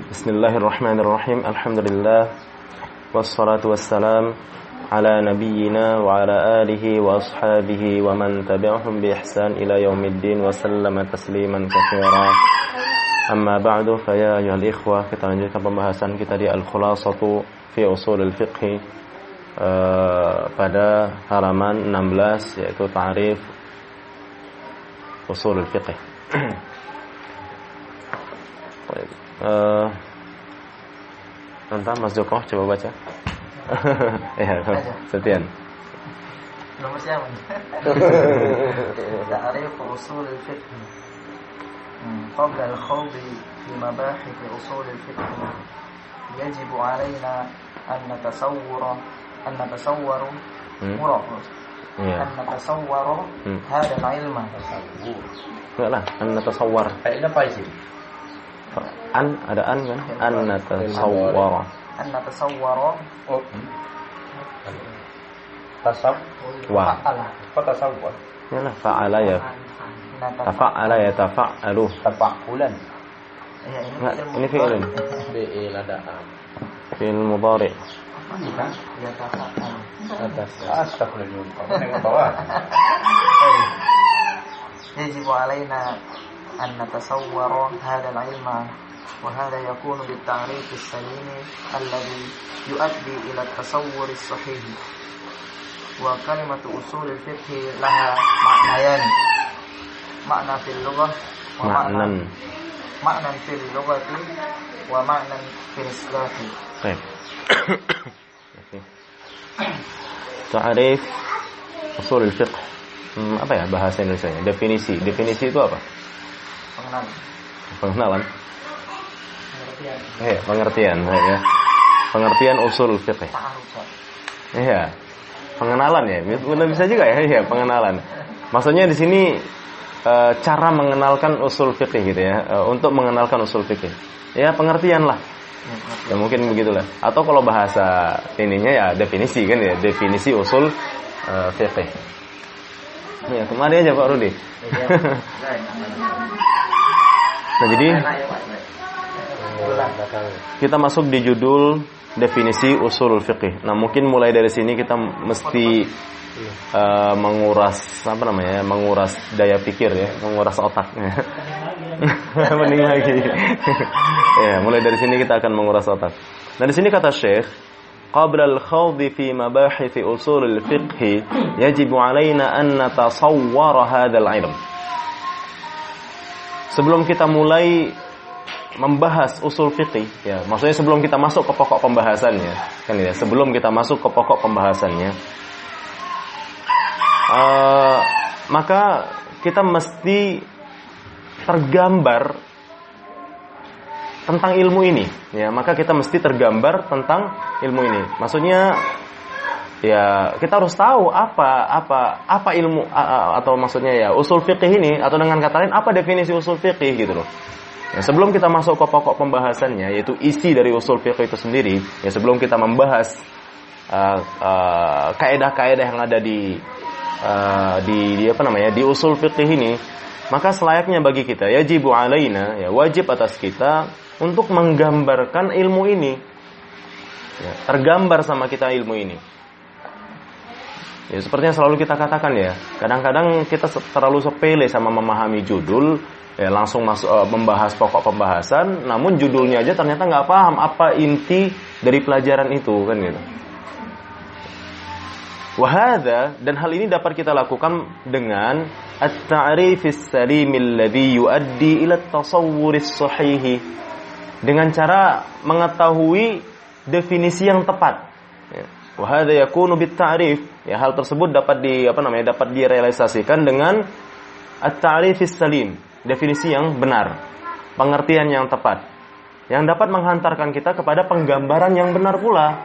Bismillahirrahmanirrahim. Alhamdulillah. Wassalatu wassalam ala nabiyyina wa ala alihi wa ashabihi wa man tabi'ahum bi ihsan ila yaumiddin wa sallama tasliman katsira. Amma ba'du, fa ya ayyuhal ikhwah, kita lanjutkan pembahasan kita di Al-Khulasatu fi Ushul al-Fiqh pada halaman 16, yaitu ta'rif Ushul al-Fiqh. Tentang Mas Joko, coba baca. Ya, Setian. Nomor siapa nih? Ta'rif usul al-fiqh. Qabla al-khawd fi mabahith usul al-fiqh يجب علينا أن نتصور هذا العلم. Enggak lah, an natasawwar. Kayaknya apa sih? Ada an kan? An natasawwara. An natasawwara. Oh. Wa. Kok tasawwur? Yalah, fa'ala ya. Tafa'ala ya tafa'alu. Tafa'ulan. Ya, ini fi'il. Fi'il ada am. Fi'il mudhari'. Bukan? Ya tafa'alu. Astagfirullah. يجب علينا أن نتصور هذا العلم، وهذا يكون بالتعريف السليم الذي يؤدي إلى التصور الصحيح. وكلمة أصول الفقه لها معنيان، معنى في اللغة معنى في اللغة ومعنى في الاصطلاح. طيب. تعريف أصول الفقه. Apa ya bahasa Indonesianya? Definisi itu apa? Pengenalan. Pengertian ya. Pengertian usul fiqh. Iya. Pengenalan ya. Bisa juga ya, iya, pengenalan. Maksudnya di sini cara mengenalkan usul fiqh gitu ya. Untuk mengenalkan usul fiqh. Ya, pengertian lah. Ya mungkin begitulah. Atau kalau bahasa ininya ya definisi kan ya, definisi usul fiqh. Ya, kemari aja Pak Rudi. Nah, jadi kita masuk di judul definisi usul fiqh. Nah, mungkin mulai dari sini kita mesti menguras menguras daya pikir ya, menguras otaknya. Mending lagi. Ya, mulai dari sini kita akan menguras otak. Nah, di sini kata Syekh, قبل الخوض في مباحث أصول الفقه يجب علينا أن نتصور هذا العلم. Sebelum kita mulai membahas usul fiqh, ya, maksudnya sebelum kita masuk ke pokok pembahasannya, kan ya, sebelum kita masuk ke pokok pembahasannya, maka kita mesti tergambar tentang ilmu ini, ya, maka kita mesti tergambar tentang ilmu ini. Maksudnya, ya, kita harus tahu apa ilmu atau maksudnya ya usul fiqh ini, atau dengan kata lain apa definisi usul fiqh gitu loh. Ya, sebelum kita masuk ke pokok pembahasannya, yaitu isi dari usul fiqh itu sendiri, ya, sebelum kita membahas kaedah-kaedah yang ada di usul fiqh ini, maka selayaknya bagi kita, yajibu alaina, ya, wajib atas kita untuk menggambarkan ilmu ini, ya, tergambar sama kita ilmu ini. Ya, seperti yang selalu kita katakan ya, kadang-kadang kita terlalu sepele sama memahami judul, ya, langsung masuk membahas pokok pembahasan, namun judulnya aja ternyata nggak paham apa inti dari pelajaran itu, kan gitu. Wahada, dan hal ini dapat kita lakukan dengan at-ta'rifis salimil ladzi yuaddi ila at-tasawwuris sahih, dengan cara mengetahui definisi yang tepat. Wahada yakunu bit-ta'rif, ya, hal tersebut dapat dapat direalisasikan dengan at-ta'rifis salim, definisi yang benar, pengertian yang tepat, yang dapat menghantarkan kita kepada penggambaran yang benar pula.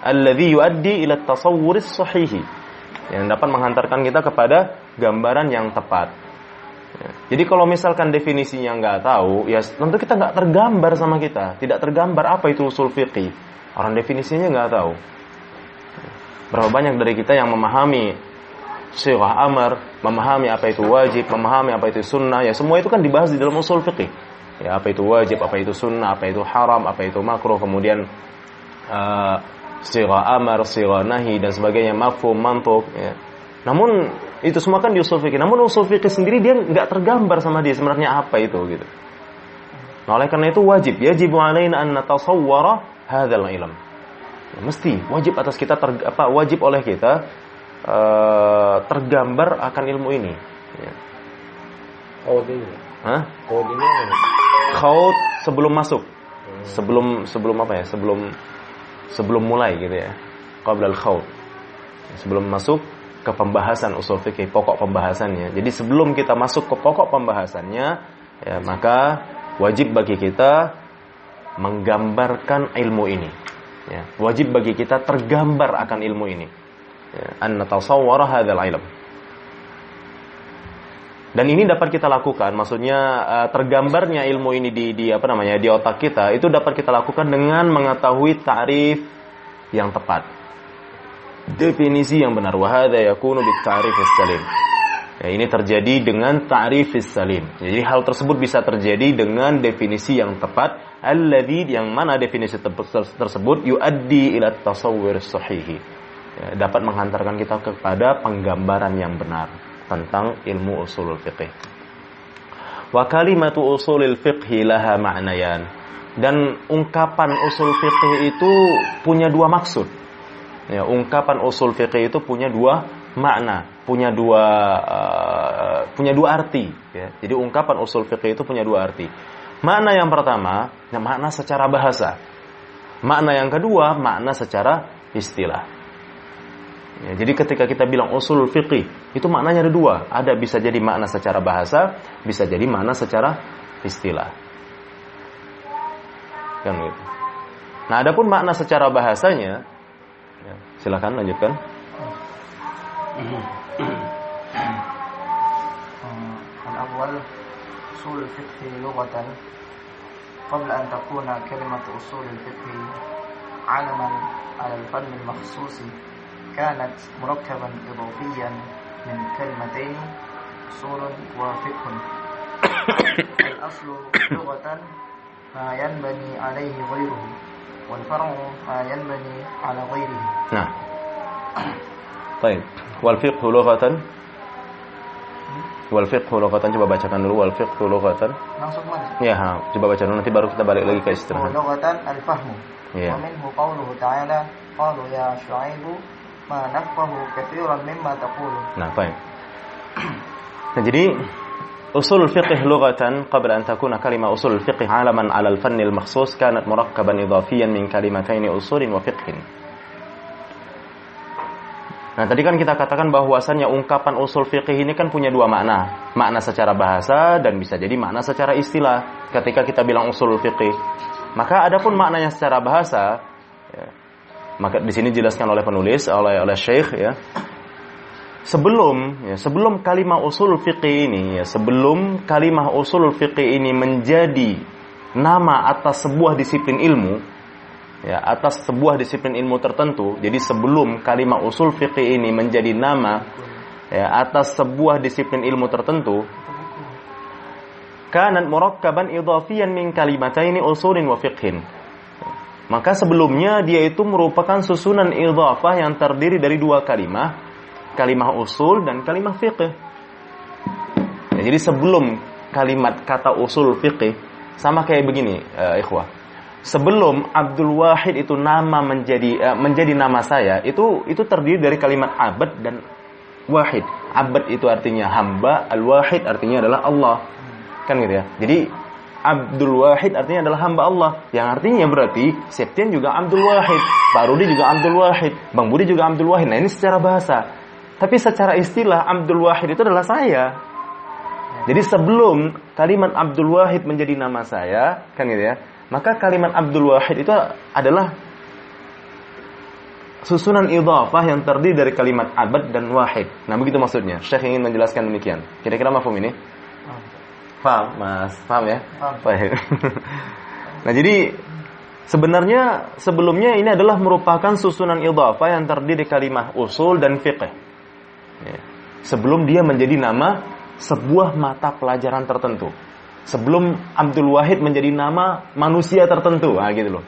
Alladzi yuaddi ila at-tasawwuris sahih, yang dapat menghantarkan kita kepada gambaran yang tepat. Ya. Jadi kalau misalkan definisinya nggak tahu, ya tentu kita nggak tergambar sama kita, tidak tergambar apa itu usul fiqih. Orang definisinya nggak tahu. Berapa banyak dari kita yang memahami sighah amar, memahami apa itu wajib, memahami apa itu sunnah, ya semua itu kan dibahas di dalam usul fiqih. Ya, apa itu wajib, apa itu sunnah, apa itu haram, apa itu makruh, kemudian sigha amar, sigha nahi dan sebagainya, mafhum, mantuq ya. Namun itu semua kan di usul fikih. Namun usul fikih sendiri dia enggak tergambar sama dia sebenarnya apa itu gitu. Nah, oleh karena itu yajib alaina an natasawwara hadzal ilm. Ya, mesti wajib atas kita wajib oleh kita tergambar akan ilmu ini ya. Khaut sebelum masuk. Sebelum apa ya? Sebelum mulai gitu ya. Qabla al-khaut. Sebelum masuk ke pembahasan usul fikih, pokok pembahasannya. Jadi sebelum kita masuk ke pokok pembahasannya, ya, maka wajib bagi kita menggambarkan ilmu ini. Ya, wajib bagi kita tergambar akan ilmu ini. Ya, an natasawwara hadzal ilm. Dan ini dapat kita lakukan, maksudnya tergambarnya ilmu ini di otak kita itu dapat kita lakukan dengan mengetahui ta'rif yang tepat. Definisi yang benar, wa hadza yakunu bit-ta'rif as-salim. Ya, ini terjadi dengan ta'rif as-salim. Jadi hal tersebut bisa terjadi dengan definisi yang tepat, alladzi yang mana definisi tersebut yuaddi ila at-tasawwur as-sahih. Ya, dapat menghantarkan kita kepada penggambaran yang benar tentang ilmu usulul fiqh. Wa kalimatu usulil fiqh laha ma'nayan. Dan ungkapan usul fiqh itu punya dua maksud. Ya, ungkapan usul fiqh itu punya dua makna, punya dua arti. Ya. Jadi ungkapan usul fiqh itu punya dua arti. Makna yang pertama, makna secara bahasa. Makna yang kedua, makna secara istilah. Ya, jadi ketika kita bilang usul fiqh, itu maknanya ada dua. Ada bisa jadi makna secara bahasa, bisa jadi makna secara istilah. Kan gitu. Nah, adapun makna secara bahasanya, ya, silakan lanjutkan. Al-awwal usul fiqh lughatan qabla an takuna kalimatu usul fiqh 'alaman 'ala al-fann al-makhsus kanat murakkaban idafiyan min kalimatayn usul wa fiqh. Al-aslu lughatan ma yanbani 'alayhi ghayruhu والفرع ما ينبني على غيره. نعم. طيب. والفقه لغة. والفقه لغة coba bacakan dulu والفقه لغة. Langsung mana? Ya, coba baca dulu nanti baru kita balik lagi ke istirahat. لغة الفهم. ومنه قوله تعالى قالوا يا شعيب ما نفقه كثيرا مما تقول. Nah, baik. Nah, jadi usul fiqh lughatan qabla an takuna kalimah usul fiqh 'alaman 'ala al-fann al-makhsus kanat murakkaban idafiyan min kalimataini usulin wa fiqhin. Nah, tadi kan kita katakan bahwasannya ungkapan usul fiqh ini kan punya dua makna. Makna secara bahasa dan bisa jadi makna secara istilah ketika kita bilang usul fiqh. Maka adapun maknanya secara bahasa, ya, maka di sini dijelaskan oleh penulis, oleh Syekh ya. Sebelum kalimah usul fiqih ini, ya, sebelum kalimah usul fiqih ini menjadi nama atas sebuah disiplin ilmu, ya, atas sebuah disiplin ilmu tertentu. Jadi sebelum kalimah usul fiqih ini menjadi nama, ya, atas sebuah disiplin ilmu tertentu, kanat murakkaban idafiyan min kalimataini usulin wa fiqhin. Maka sebelumnya dia itu merupakan susunan idhafah yang terdiri dari dua kalimah usul dan kalimah fiqh. Ya, jadi sebelum kalimat kata usul fiqh sama kayak begini, ikhwah. Sebelum Abdul Wahid itu nama menjadi nama saya, itu terdiri dari kalimat abad dan wahid. Abad itu artinya hamba, al-wahid artinya adalah Allah. Kan gitu ya. Jadi Abdul Wahid artinya adalah hamba Allah. Yang artinya berarti Septian juga Abdul Wahid, Pak Rudi juga Abdul Wahid, Bang Budi juga Abdul Wahid. Nah, ini secara bahasa. Tapi secara istilah Abdul Wahid itu adalah saya. Jadi sebelum kalimat Abdul Wahid menjadi nama saya, kan gitu ya. Maka kalimat Abdul Wahid itu adalah susunan idhafah yang terdiri dari kalimat abad dan wahid. Nah, begitu maksudnya. Syekh ingin menjelaskan demikian. Kira-kira mafhum ini? Paham, Mas? Paham ya? Paham. Nah, jadi sebenarnya sebelumnya ini adalah merupakan susunan idhafah yang terdiri kalimat usul dan fiqh. Ya. Sebelum dia menjadi nama sebuah mata pelajaran tertentu. Sebelum Abdul Wahid menjadi nama manusia tertentu, nah gitu loh.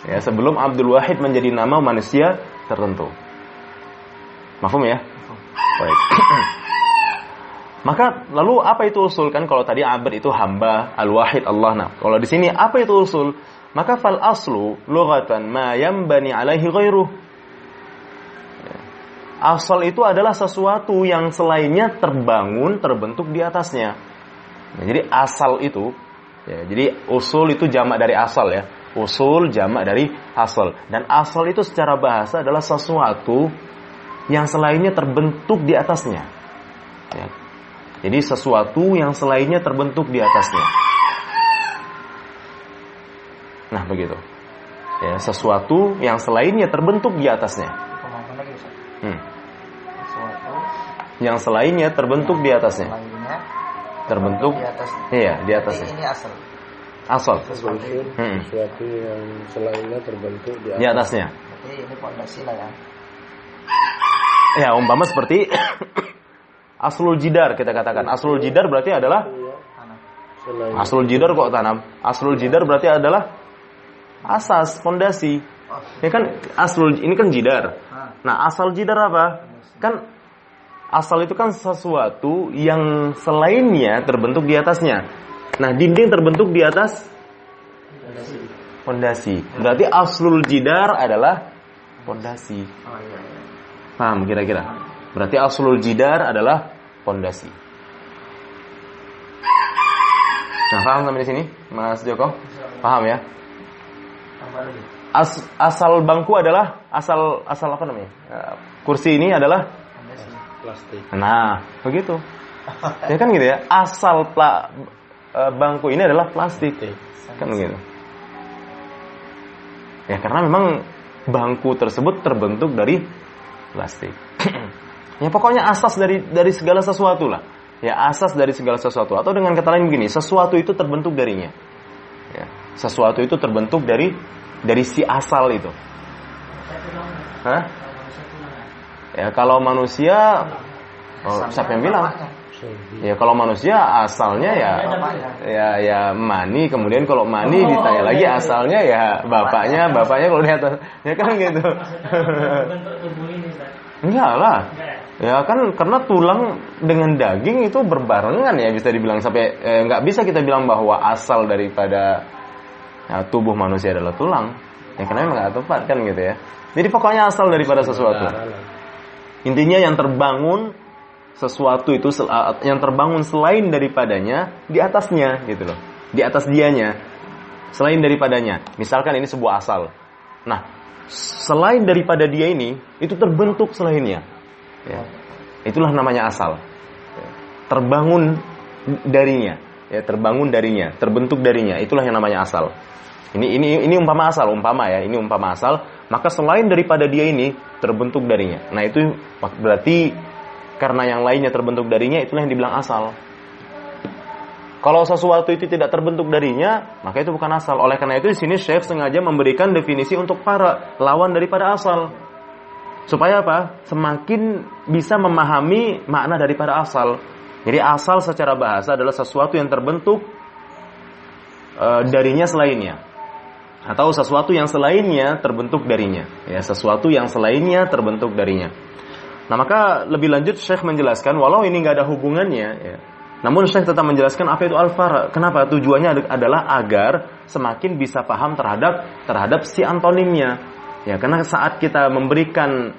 Ya, sebelum Abdul Wahid menjadi nama manusia tertentu. Mafhum ya? Baik. Maka lalu apa itu usul? Kan kalau tadi Abd itu hamba, Al-Wahid Allah. Nah, kalau di sini apa itu usul? Maka fal aslu lughatan ma yanbani alaihi ghairuh. Asal itu adalah sesuatu yang selainnya terbangun, terbentuk di atasnya. Nah, jadi asal itu, ya, jadi usul itu jamak dari asal ya. Usul jamak dari asal. Dan asal itu secara bahasa adalah sesuatu yang selainnya terbentuk di atasnya. Ya. Jadi sesuatu yang selainnya terbentuk di atasnya. Nah begitu. Ya, sesuatu yang selainnya terbentuk di atasnya. Sesuatu Yang selainnya terbentuk di atasnya. lainnya Terbentuk. di atas. Iya, di atasnya. Ini asal. Asal. Sesuatu yang selainnya terbentuk Di atasnya. Berarti ini pondasi lah ya. Ya, umpama seperti aslul jidar kita katakan. Aslul jidar berarti adalah Tanah. aslul jidar kok tanam. Aslul jidar berarti adalah asas, fondasi. Ya kan aslul ini kan jidar. Nah, asal jidar apa? Kan asal itu kan sesuatu yang selainnya terbentuk di atasnya. Nah, dinding terbentuk di atas fondasi. Berarti aslul jidar adalah fondasi. Oh iya. Paham kira-kira? Berarti aslul jidar adalah fondasi. Nah, paham sampai di sini, Mas Joko? Paham ya? Asal bangku adalah asal apa namanya? Kursi ini adalah plastik. nah, begitu. Ya kan gitu ya. Asal bangku ini adalah plastik. Kan begitu. Ya karena memang bangku tersebut terbentuk dari plastik. Ya pokoknya asas dari segala sesuatu lah. Ya asas dari segala sesuatu. Atau dengan kata lain begini, sesuatu itu terbentuk darinya. Ya, sesuatu itu terbentuk dari si asal itu. Hah? Ya kalau manusia, siapa yang bilang? Ya kalau manusia asalnya ya mani, kemudian kalau mani ditanya lagi asalnya ya bapaknya kalau di atas, ya kan gitu. Enggak lah. Ya kan karena tulang dengan daging itu berbarengan ya bisa dibilang sampai nggak bisa kita bilang bahwa asal daripada tubuh manusia adalah tulang. Ya karena memang nggak tepat kan gitu ya. Jadi pokoknya asal daripada sesuatu. Intinya yang terbangun sesuatu itu yang terbangun selain daripadanya di atasnya gitu loh. Di atas dianya. Selain daripadanya. Misalkan ini sebuah asal. Nah, selain daripada dia ini itu terbentuk selainnya. Ya. Itulah namanya asal. Terbangun darinya, ya, terbangun darinya, terbentuk darinya. Itulah yang namanya asal. Ini umpama asal, ini umpama asal, maka selain daripada dia ini terbentuk darinya. Nah, itu berarti karena yang lainnya terbentuk darinya, itulah yang dibilang asal. Kalau sesuatu itu tidak terbentuk darinya, maka itu bukan asal. Oleh karena itu di sini Syekh sengaja memberikan definisi untuk para lawan daripada asal. Supaya apa? Semakin bisa memahami makna daripada asal. Jadi asal secara bahasa adalah sesuatu yang terbentuk darinya selainnya. Atau sesuatu yang selainnya terbentuk darinya. Ya, sesuatu yang selainnya terbentuk darinya. Nah, maka lebih lanjut Syekh menjelaskan, walau ini nggak ada hubungannya, ya, namun Syekh tetap menjelaskan apa itu al-far'. Kenapa? Tujuannya adalah agar semakin bisa paham terhadap si antonimnya. Ya, karena saat kita memberikan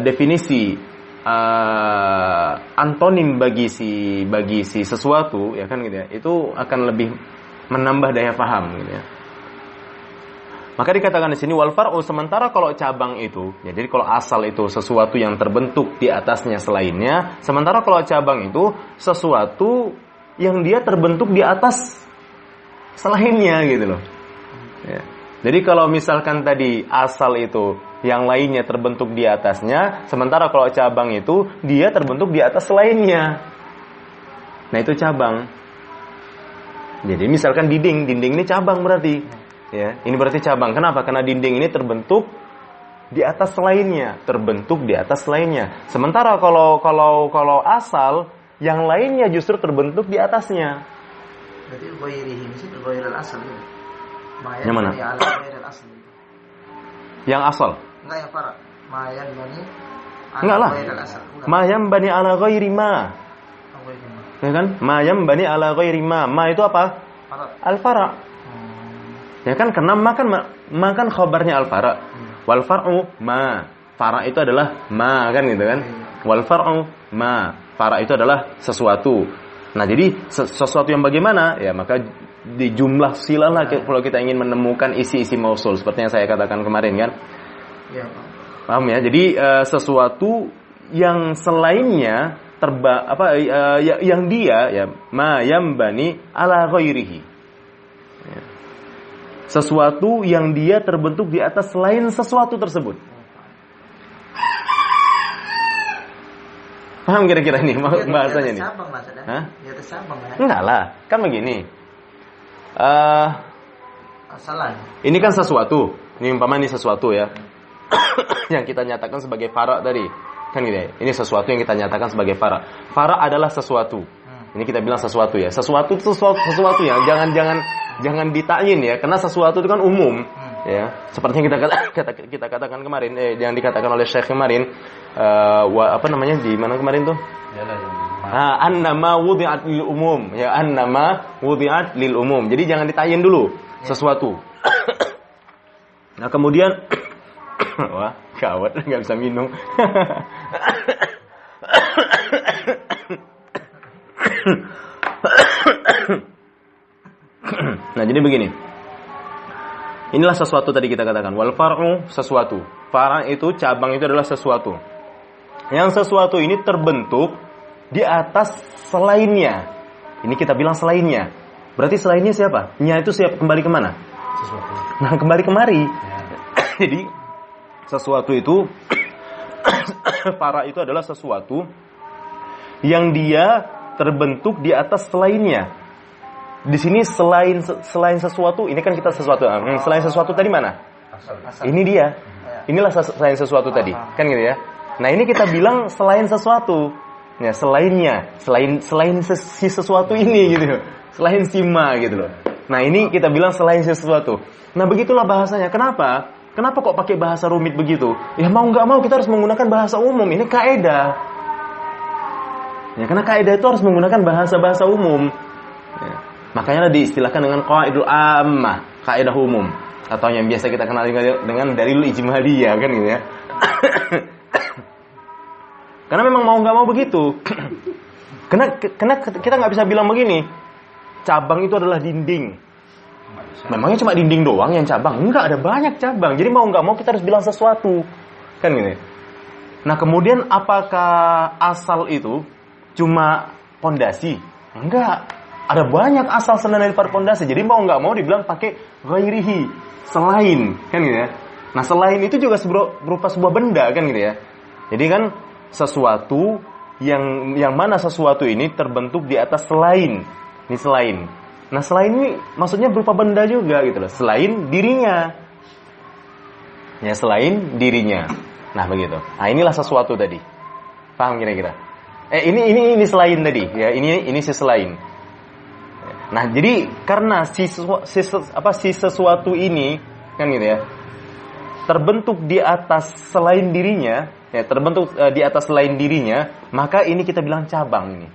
definisi antonim bagi si sesuatu, ya kan gitu ya, itu akan lebih menambah daya paham gitu ya. Maka dikatakan di sini wal far'u, sementara kalau cabang itu, ya, jadi kalau asal itu sesuatu yang terbentuk di atasnya selainnya, sementara kalau cabang itu sesuatu yang dia terbentuk di atas selainnya gitu loh. Ya. Jadi kalau misalkan tadi asal itu yang lainnya terbentuk di atasnya, sementara kalau cabang itu dia terbentuk di atas selainnya. Nah, itu cabang. Jadi misalkan dinding ini cabang berarti. Ya, ini berarti cabang. Kenapa? Karena dinding ini terbentuk di atas lainnya, Sementara kalau asal, yang lainnya justru terbentuk di atasnya. Berarti ghairihi mesti ghairil asal ya. Yang mana? Ala ghairil asal. Yang asal. Enggak yang fara. Mayan bani. Enggak lah. Ma yambani ala ghairi ma. Ya kan? Ma yambani ala ghairi ma. Ma itu apa? Al-fara. Ya kan? Karena makan khabarnya al-fara. Wal far'u ma. Fara itu adalah ma kan gitu kan? Wal far'u ma. Fara itu adalah sesuatu. Nah, jadi sesuatu yang bagaimana? Ya, maka di jumlah silalah kalau kita ingin menemukan isi-isi mausul seperti yang saya katakan kemarin kan? Iya, Paham ya? Jadi sesuatu yang selainnya yang dia ya ma yambani ala ghairihi. Ya. Sesuatu yang dia terbentuk di atas selain sesuatu tersebut. Paham kira-kira ini bahasanya nih? Cabang maksudnya. Hah? Ya cabang ya. Enggak lah, kan begini. Asalan. Ini kan sesuatu. Ini umpama ini sesuatu ya. Yang kita nyatakan sebagai fara tadi. Kan gitu ya. Ini sesuatu yang kita nyatakan sebagai fara. Fara adalah sesuatu. Ini kita bilang sesuatu ya. Sesuatu itu sesuatu ya. Jangan ditakyin ya. Karena sesuatu itu kan umum. Ya. Seperti yang kita katakan kemarin, yang dikatakan oleh Syekh kemarin, apa namanya di mana kemarin tuh? Annama wudi'at lil umum. Ya, annama wudi'at lil umum. Jadi jangan ditakyin dulu sesuatu. Nah, kemudian wah, gawat, nggak bisa minum. Nah, jadi begini. Inilah sesuatu tadi kita katakan. Wal far'u sesuatu. Fara' itu, cabang itu adalah sesuatu. Yang sesuatu ini terbentuk di atas selainnya. Ini kita bilang selainnya. Berarti selainnya siapa? Nya itu siapa? Kembali kemana? Sesuatu. Nah, kembali kemari. Ya. Jadi sesuatu itu fara' itu adalah sesuatu yang dia terbentuk di atas selainnya. Di sini selain sesuatu, ini kan kita sesuatu. Selain sesuatu tadi mana? Asal. Ini dia. Inilah selain sesuatu tadi, kan gitu ya. Nah, ini kita bilang selain sesuatu. Ya, selainnya, selain si sesuatu ini gitu. Selain si ma gitu loh. Nah, ini kita bilang selain sesuatu. Nah, begitulah bahasanya. Kenapa? Kenapa kok pakai bahasa rumit begitu? Ya mau nggak mau kita harus menggunakan bahasa umum. Ini kaidah. Ya, karena kaidah itu harus menggunakan bahasa umum. Ya. Makanya diistilahkan dengan qaidul ammah, kaidah umum, atau yang biasa kita kenal dengan dalil ijmaliyah kan gitu ya. Karena memang mau nggak mau begitu. Karena kita nggak bisa bilang begini, cabang itu adalah dinding. Memangnya cuma dinding doang yang cabang? Enggak, ada banyak cabang. Jadi mau nggak mau kita harus bilang sesuatu, kan gitu. Nah, kemudian apakah asal itu cuma pondasi? Enggak. Ada banyak asal selain daripada pondasi. Jadi mau nggak mau dibilang pakai ghairihi, selain, kan gitu ya. Nah, selain itu juga berupa sebuah benda, kan gitu ya. Jadi kan sesuatu yang mana sesuatu ini terbentuk di atas selain. Ini selain. Nah, selain ini maksudnya berupa benda juga gitu loh. Selain dirinya. Ya, selain dirinya. Nah, begitu. Nah, inilah sesuatu tadi. Paham kira-kira? Ini selain tadi, ya. Ini si selain. Nah, jadi karena si sesuatu ini kan gitu ya, terbentuk di atas selain dirinya, ya, terbentuk di atas selain dirinya, maka ini kita bilang cabang ini.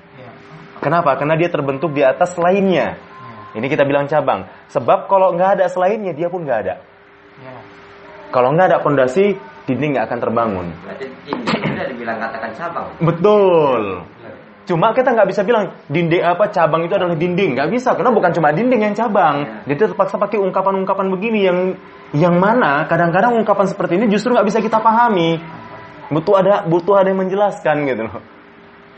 Kenapa? Karena dia terbentuk di atas lainnya. Ini kita bilang cabang. Sebab kalau nggak ada selainnya, dia pun nggak ada. Kalau nggak ada pondasi, dinding nggak akan terbangun. Berarti dinding sudah dibilang katakan cabang. Betul. Cuma kita nggak bisa bilang dinding cabang itu adalah dinding, nggak bisa, karena bukan cuma dinding yang cabang. Jadi terpaksa pakai ungkapan-ungkapan begini yang mana kadang-kadang ungkapan seperti ini justru nggak bisa kita pahami. Butuh ada yang menjelaskan gitu loh.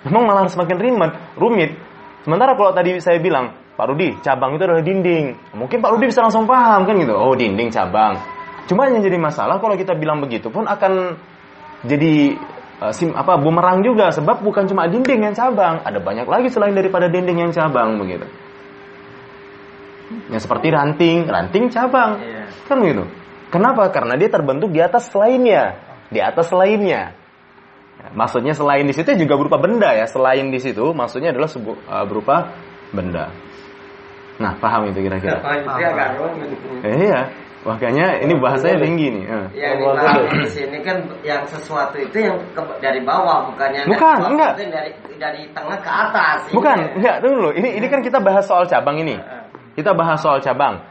Memang malah semakin rumit. Sementara kalau tadi saya bilang, Pak Rudi, cabang itu adalah dinding. Mungkin Pak Rudi bisa langsung paham kan gitu. Oh, dinding cabang. Cuma yang jadi masalah kalau kita bilang begitu pun akan jadi bumerang juga, sebab bukan cuma dinding yang cabang, ada banyak lagi selain daripada dinding yang cabang begitu. Ya seperti ranting cabang, kan begitu. Kenapa? Karena dia terbentuk di atas selainnya, Maksudnya selain di situ juga berupa benda ya. Selain di situ maksudnya adalah berupa benda. Nah, paham itu kira-kira? Itu agak rumit. Iya, makanya ini bahasanya tinggi nih. Yang dipahami di sini kan yang sesuatu itu yang dari bawah, bukannya Bukan, enggak. itu dari tengah ke atas. Bukan, Ini. enggak, dulu. Ini kan kita bahas soal cabang ini. Kita bahas soal cabang.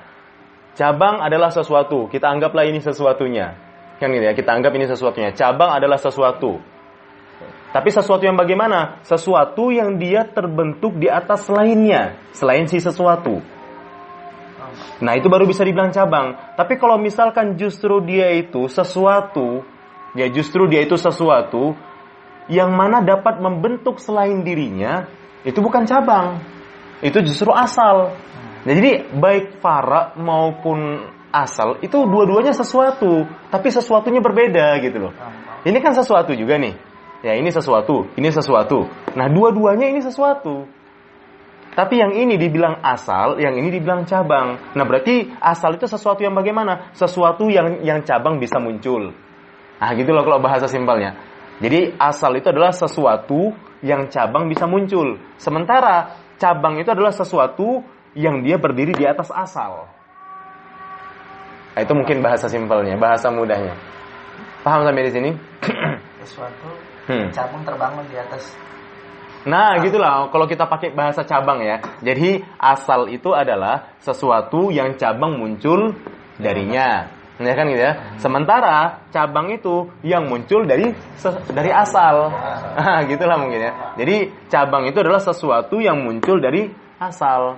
Cabang adalah sesuatu. Kita anggaplah ini sesuatunya. Kan gitu ya, kita anggap ini sesuatunya. Cabang adalah sesuatu. Tapi sesuatu yang bagaimana? Sesuatu yang dia terbentuk di atas lainnya, selain si sesuatu. Nah, itu baru bisa dibilang cabang. Tapi kalau misalkan justru dia itu sesuatu, yang mana dapat membentuk selain dirinya, itu bukan cabang. Itu justru asal. Nah, jadi baik fara maupun asal itu dua-duanya sesuatu, tapi sesuatunya berbeda gitu loh. Ini kan sesuatu juga nih. Ya, ini sesuatu, ini sesuatu. Nah, dua-duanya ini sesuatu. Tapi yang ini dibilang asal, yang ini dibilang cabang. Nah, berarti asal itu sesuatu yang bagaimana? Sesuatu yang cabang bisa muncul. Nah, gitu loh kalau bahasa simpelnya. Jadi, asal itu adalah sesuatu yang cabang bisa muncul. Sementara cabang itu adalah sesuatu yang dia berdiri di atas asal. Nah, itu mungkin bahasa simpelnya, bahasa mudahnya. Paham sampai di sini? Sesuatu cabang terbangun di atas. Nah, gitulah kalau kita pakai bahasa cabang ya. Jadi asal itu adalah sesuatu yang cabang muncul darinya. Ya kan gitu ya. Sementara cabang itu yang muncul dari asal. Nah, gitulah mungkin ya. Jadi cabang itu adalah sesuatu yang muncul dari asal.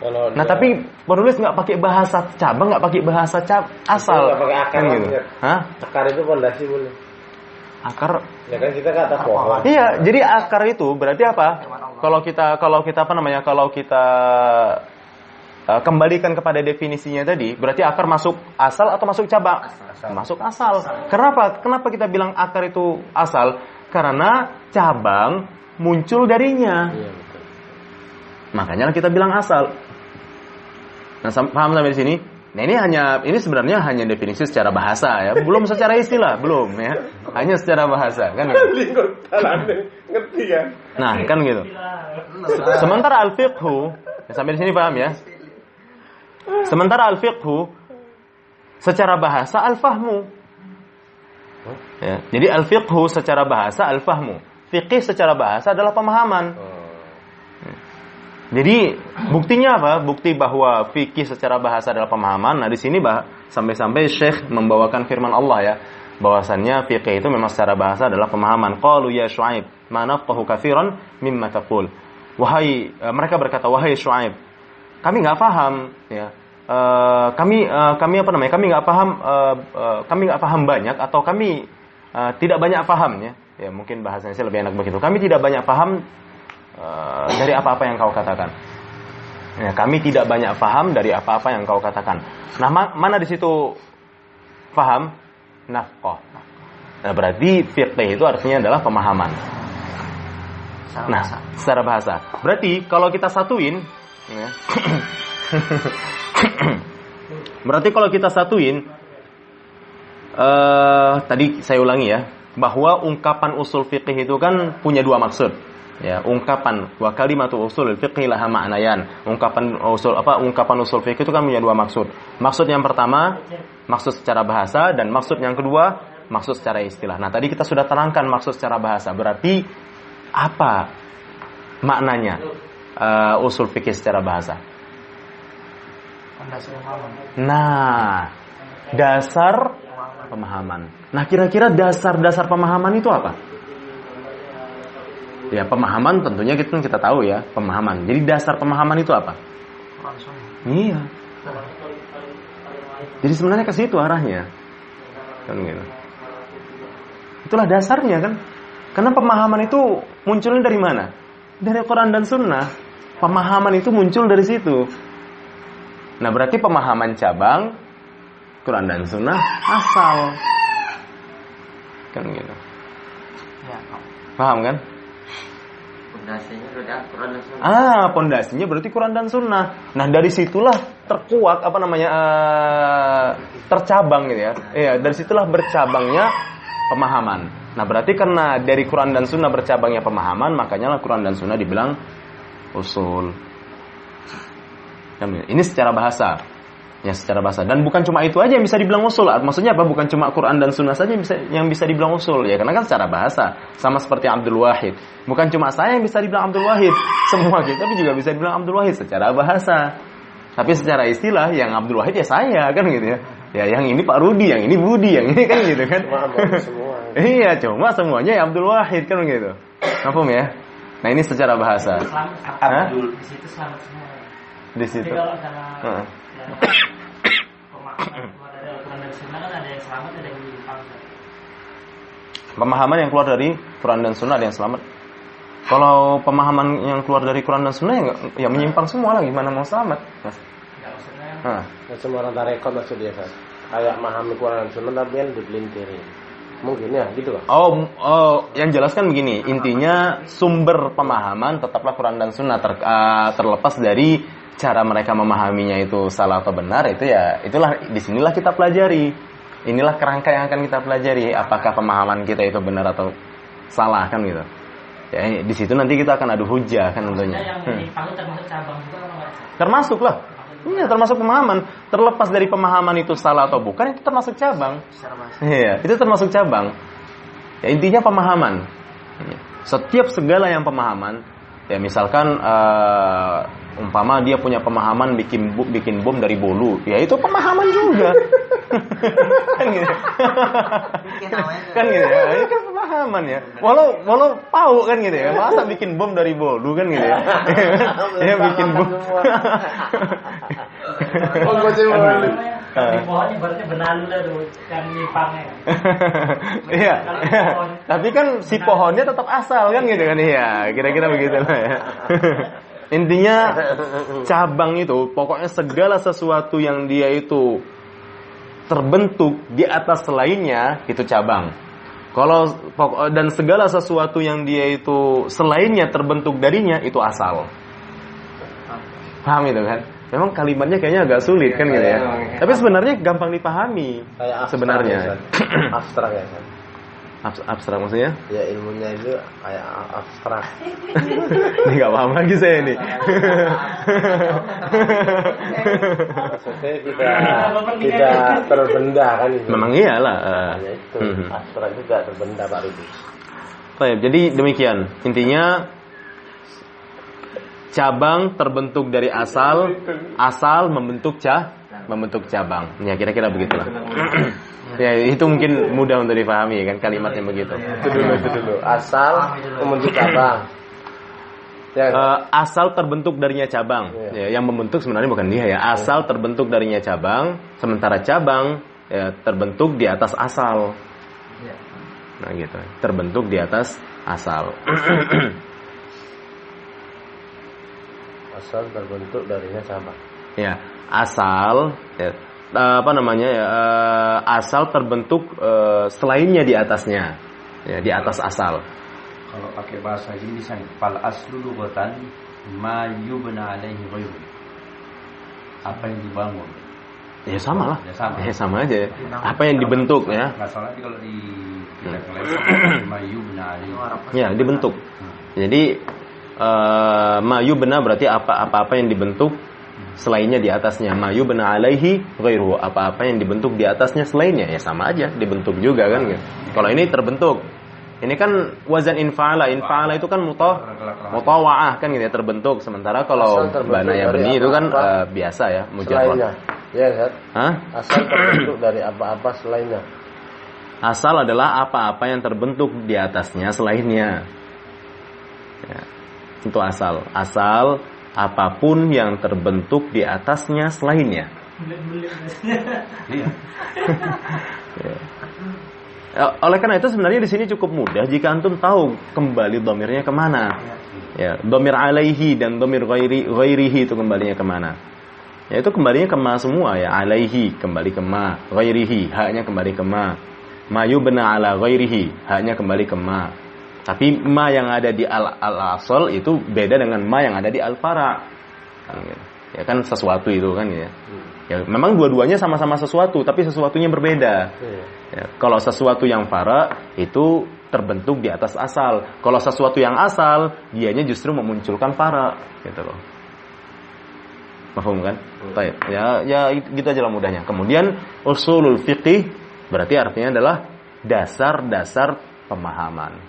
Nah, tapi penulis nggak pakai bahasa cabang, nggak pakai bahasa asal. Nggak pakai akar kan gitu. Hah? Akar itu pondasi boleh. Akar Ya kan kita ke atas pohon. Iya, jadi akar itu berarti apa? Kalau kita kembalikan kepada definisinya tadi, berarti akar masuk asal atau masuk cabang? Masuk asal. Kenapa kita bilang akar itu asal? Karena cabang muncul darinya. Iya, betul. Makanya kita bilang asal. Nah, paham sampai di sini? Nah, ini sebenarnya hanya definisi secara bahasa ya, belum secara istilah, belum ya. Hanya secara bahasa, kan gitu. Ngerti ya? Nah, kan gitu. Sementara al-fiqhu, sampai di sini paham ya? Sementara al-fiqhu secara bahasa al-fahmu. Ya, jadi al-fiqhu secara bahasa al-fahmu. Fiqih secara bahasa adalah pemahaman. Jadi buktinya apa? Bukti bahwa fikih secara bahasa adalah pemahaman. Nah, di sini sampai-sampai Syekh membawakan firman Allah ya, bahwasannya fikih itu memang secara bahasa adalah pemahaman. Qalu ya Syuaib, ma nafqahu katsiran mimma taqul. Mereka berkata, wahai Syuaib, kami enggak paham ya. Kami nggak paham banyak, atau kami tidak banyak paham ya. Ya, mungkin bahasanya sih lebih enak begitu. Kami tidak banyak paham dari apa-apa yang kau katakan. Ya, kami tidak banyak paham dari apa-apa yang kau katakan. Nah, mana di situ paham? Nafqah. Nah, berarti fiqh itu artinya adalah pemahaman. Nah, secara bahasa. Berarti kalau kita satuin ya, berarti kalau kita satuin, tadi saya ulangi ya, bahwa ungkapan usul fiqih itu kan punya dua maksud. Ya, ungkapan wa kalimatu usul fiqih laha ma'nayan. Ungkapan usul fiqih itu kan punya dua maksud. Maksud yang pertama, maksud secara bahasa, dan maksud yang kedua, maksud secara istilah. Nah, tadi kita sudah terangkan maksud secara bahasa. Berarti apa maknanya usul fiqih secara bahasa? Nah, dasar pemahaman. Nah, kira-kira dasar-dasar pemahaman itu apa? Ya, pemahaman tentunya kita tahu ya, pemahaman. Jadi dasar pemahaman itu apa? Iya. Jadi sebenarnya ke situ arahnya. Kan gitu. Itulah dasarnya kan. Karena pemahaman itu munculnya dari mana? Dari Quran dan Sunnah. Pemahaman itu muncul dari situ. Nah, berarti pemahaman cabang Quran dan Sunnah asal. Kan gitu. Paham kan? Pondasinya berarti Quran dan Sunnah. Nah, dari situlah terkuak tercabang gitu ya. Iya, dari situlah bercabangnya pemahaman. Nah, berarti karena dari Quran dan Sunnah bercabangnya pemahaman, makanya lah Quran dan Sunnah dibilang usul. Ini secara bahasa. Ya, secara bahasa. Dan bukan cuma itu aja yang bisa dibilang usul. Maksudnya apa? Bukan cuma Quran dan Sunnah saja yang bisa dibilang usul. Ya, karena kan secara bahasa. Sama seperti Abdul Wahid. Bukan cuma saya yang bisa dibilang Abdul Wahid. Semua kita juga bisa dibilang Abdul Wahid secara bahasa. Tapi secara istilah yang Abdul Wahid ya saya kan gitu ya. Ya, yang ini Pak Rudi, yang ini Budi, yang ini kan gitu kan. Semua. Iya, cuma semuanya ya Abdul Wahid kan gitu. Paham ya? Nah, ini secara bahasa. Abdul di situ selamat semua. Di situ. Jadi kalau dalam pemahaman keluar dari Al-Quran dan Sunnah kan ada yang selamat, ada yang menyimpang. Pemahaman yang keluar dari Quran dan Sunnah ada yang selamat. Kalau pemahaman yang keluar dari Quran dan Sunnah ya menyimpang semua lah, gimana mau selamat? Mas. Enggak maksudnya. Semua orang tarekat maksudnya kan. Kayak memahami Quran dan Sunnah tapi kan dipelintirin. Mungkin ya gitu kan. Oh, yang jelaskan begini, intinya sumber pemahaman tetaplah Quran dan Sunnah terlepas dari cara mereka memahaminya itu salah atau benar, itu ya itulah disinilah kita pelajari. Inilah kerangka yang akan kita pelajari, apakah pemahaman kita itu benar atau salah kan gitu. Ya, di situ nanti kita akan adu hujah kan tentunya. Yang menyimpang termasuk cabang juga enggak? Termasuk lah. Iya, termasuk pemahaman. Terlepas dari pemahaman itu salah atau bukan, itu termasuk cabang. Iya, itu termasuk cabang. Ya, intinya pemahaman. Setiap segala yang pemahaman, ya misalkan umpama dia punya pemahaman bikin bom dari bolu, ya itu pemahaman juga. Kan gitu. Kan gitu ya. Ini kan pemahaman ya. Walau tahu kan gitu ya. Masa bikin bom dari bolu kan gitu ya. Ya bikin bom. Di pohonnya berarti benalu lah tuh yang nyimpangnya. Iya. Tapi kan si pohonnya tetap asal kan gitu kan. Iya, kira-kira begitu lah ya. Intinya cabang itu pokoknya segala sesuatu yang dia itu terbentuk di atas selainnya itu cabang. Kalau dan segala sesuatu yang dia itu selainnya terbentuk darinya itu asal. Paham itu kan? Memang kalimatnya kayaknya agak sulit kan gitu ya. Tapi sebenarnya gampang dipahami. Sebenarnya. Abstrak ya kan. Abstrak maksudnya? Ya ilmunya itu kayak abstrak. Ini nggak paham lagi saya ini. Maksudnya tidak terbenda kan itu. Memang iyalah. Ya itu abstrak juga terbenda Pak Rudi. Baik, jadi demikian. Intinya cabang terbentuk dari asal membentuk cabang. Ya kira-kira begitulah. Ya itu mungkin mudah untuk dipahami kan kalimatnya begitu. Itu dulu. Asal membentuk cabang. Ya, asal terbentuk darinya cabang. Ya, yang membentuk sebenarnya bukan dia ya. Asal terbentuk darinya cabang, sementara cabang ya, terbentuk di atas asal. Nah gitu. Terbentuk di atas asal. Asal terbentuk darinya cabang. Ya, asal ya, asal terbentuk selainnya di atasnya. Ya, di atas asal. Kalau pakai bahasa ini misalnya fal aslu lughatan ma yubna alaihi ghairu. Apa yang dibangun. Ya sama lah. Ya sama aja. Apa yang dibentuk ya. Enggak salah kalau di ma yubna alaihi. Ya, dibentuk. Jadi mayu benar berarti apa-apa yang dibentuk selainnya di atasnya. Mayu benar alaihi ghairu, apa-apa yang dibentuk di atasnya selainnya ya sama aja dibentuk juga kan gitu. Kalau ini terbentuk. Ini kan wazan infa'ala itu kan mutawa'ah kan gitu ya, terbentuk. Sementara kalau banaya beni itu kan biasa ya, mujarrad. Ya, Ustaz. Hah? Asal terbentuk dari apa-apa selainnya. Asal adalah apa-apa yang terbentuk di atasnya selainnya. Ya. Itu asal. Asal apapun yang terbentuk di atasnya selainnya. Iya. Ya. Oleh karena itu sebenarnya di sini cukup mudah jika antum tahu kembali dhamirnya kemana. Ya, dhamir alaihi dan dhamir ghairihi itu kembalinya kemana. Ya itu kembalinya ke ma semua ya. Alaihi kembali ke ma, ghairihi haknya kembali ke ma. Ma yubna ala ghairihi haknya kembali ke ma. Tapi ma yang ada di al-asal itu beda dengan ma yang ada di al-fara. Ya kan sesuatu itu kan ya. Ya memang dua-duanya sama-sama sesuatu, tapi sesuatunya berbeda. Ya, kalau sesuatu yang fara itu terbentuk di atas asal. Kalau sesuatu yang asal, dianya justru memunculkan fara, gitu loh. Paham kan? Baik. Ya gitu aja lah mudahnya. Kemudian usulul fiqih berarti artinya adalah dasar-dasar pemahaman.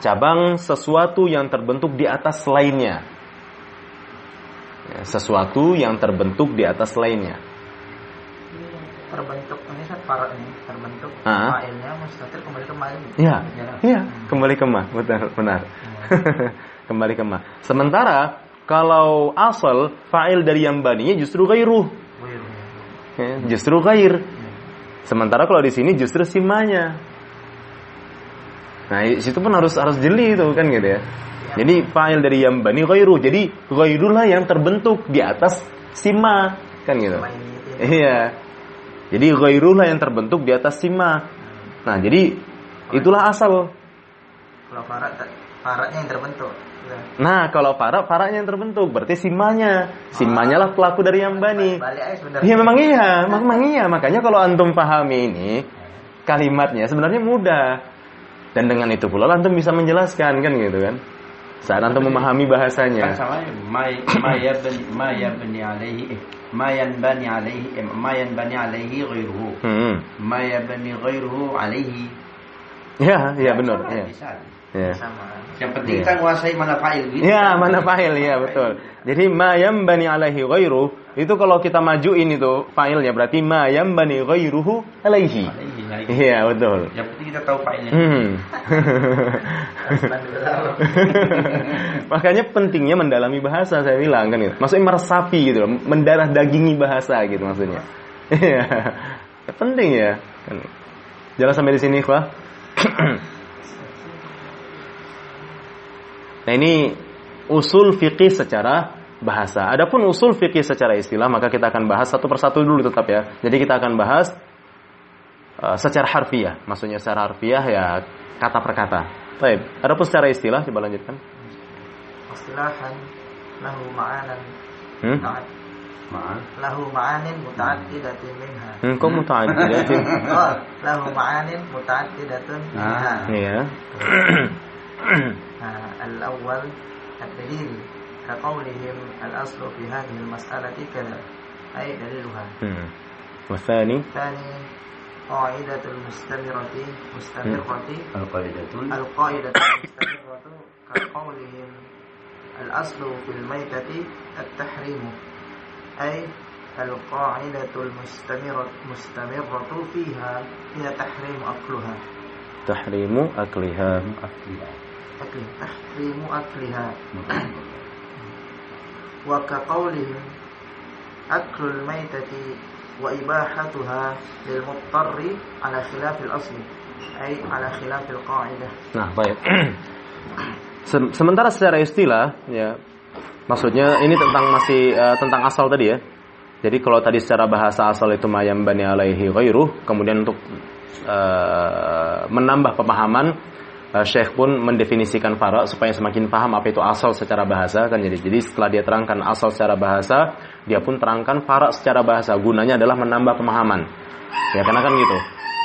Cabang sesuatu yang terbentuk di atas lainnya. Ya, sesuatu yang terbentuk di atas lainnya. Terbentuk ini farad ini terbentuk fa'ilnya mustatir kembali ke ma. Iya, kembali ke ma. Benar. Kembali ke ma. Sementara kalau asal fa'il dari yang baninya justru ghairuh. Ya, justru ghair. Sementara kalau di sini justru simanya. Nah, situ pun harus jeli itu kan gitu ya. Jadi fa'il dari yang bani ghairuh. Jadi ghairulah yang terbentuk di atas sima kan gitu. Iya. Jadi ghairulah yang terbentuk di atas sima. Nah, jadi itulah asal. Kalau faradnya yang terbentuk. Nah, kalau faradnya yang terbentuk, berarti simanya lah pelaku dari yang bani. Iya, memang iya. Makanya kalau antum pahami ini kalimatnya sebenarnya mudah. Dan dengan itu pula antum bisa menjelaskan kan gitu kan. Saat antum memahami bahasanya. Kan sama ma yanbani alaihi ghairuhu. Ma yanbani ghairuhu alaihi. Ya benar. Ya. Yang penting kita menguasai mana fa'il gitu. Ya, mana fa'il ya, betul. Jadi ma yanbani alaihi ghairu itu kalau kita majuin itu fa'ilnya berarti ma yanbani ghairuhu alaihi. Iya, betul. Yang penting kita tahu fa'ilnya. Makanya pentingnya mendalami bahasa saya bilang kan gitu. Maksudnya meresapi gitu loh, mendarah dagingi bahasa gitu maksudnya. Iya. Penting ya. Jelas sampai di sini, Ikhwah? Nah, ini usul fikih secara bahasa. Adapun usul fikih secara istilah, maka kita akan bahas satu persatu dulu tetap ya. Jadi kita akan bahas secara harfiah. Maksudnya secara harfiah ya kata per kata. Baik. Adapun secara istilah, coba lanjutkan. Istilahan lahu ma'anan lahu ma'anin muta'addidatun minha. Kok muta'addidatun? Lahu ma'anin muta'addidatun minha. Iya. الأول الدليل كقولهم الأصل في هذه المسألة كذا أي دليلها. والثاني قاعدة المستمرة القاعدة المستمرة كقولهم الأصل في الميتة التحريم أي القاعدة المستمرة فيها هي تحريم أكلها. تحريم أكلها. تحريم أكلها. وكقولهم أكل الميتة وإباحتها للمضطر على خلاف الأصل أي على خلاف القاعدة. Nah, baik. Sementara secara istilah ya, maksudnya ini tentang asal tadi ya. Jadi kalau tadi secara bahasa asal itu ma yanbani alaihi ghairuh, kemudian untuk menambah pemahaman, Syekh pun mendefinisikan fara' supaya semakin paham apa itu asal secara bahasa kan. Jadi setelah dia terangkan asal secara bahasa, dia pun terangkan fara' secara bahasa. Gunanya adalah menambah pemahaman. Ya, karena kan gitu.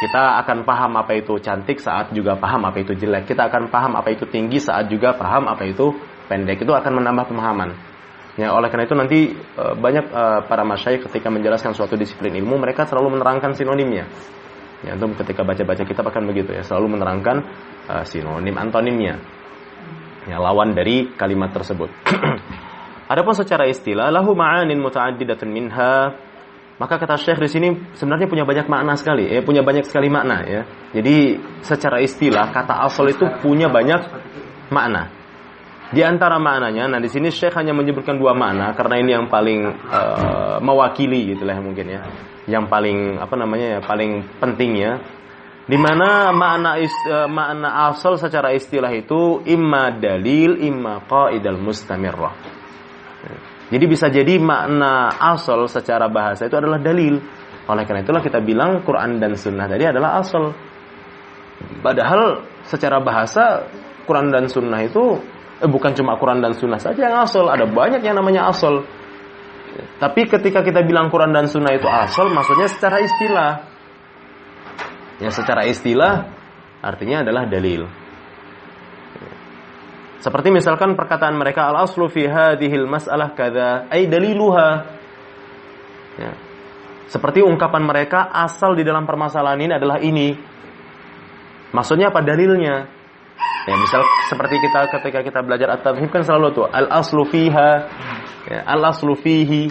Kita akan paham apa itu cantik saat juga paham apa itu jelek. Kita akan paham apa itu tinggi saat juga paham apa itu pendek. Itu akan menambah pemahaman. Ya, oleh karena itu nanti banyak para masyayikh ketika menjelaskan suatu disiplin ilmu, mereka selalu menerangkan sinonimnya. Ya, untuk ketika baca-baca kitab akan begitu ya, selalu menerangkan sinonim antonimnya. Ya, lawan dari kalimat tersebut. Adapun secara istilah lahu ma'anin muta'addidatun minha, maka kata Syekh di sini sebenarnya punya banyak makna sekali, punya banyak sekali makna ya. Jadi secara istilah kata asal itu punya banyak makna. Di antara maknanya, nah di sini Syekh hanya menyebutkan dua makna karena ini yang paling mewakili gitulah mungkin ya. Yang paling paling penting ya. Di mana makna asal secara istilah itu imma dalil, imma qaidal mustamirrah. Jadi bisa jadi makna asal secara bahasa itu adalah dalil. Oleh karena itulah kita bilang Quran dan Sunnah tadi adalah asal. Padahal secara bahasa Quran dan Sunnah itu bukan cuma Quran dan Sunnah saja yang asal, ada banyak yang namanya asal. Tapi ketika kita bilang Quran dan Sunnah itu asal, maksudnya secara istilah. Ya, secara istilah artinya adalah dalil. Seperti misalkan perkataan mereka al-aslu fi hadhil mas'alah kadza ay daliluha. Ya. Seperti ungkapan mereka asal di dalam permasalahan ini adalah ini. Maksudnya apa dalilnya? Ya, misal seperti ketika kita belajar at-tadhhib kan selalu tuh al-aslu fiha, ya, al-aslu fihi.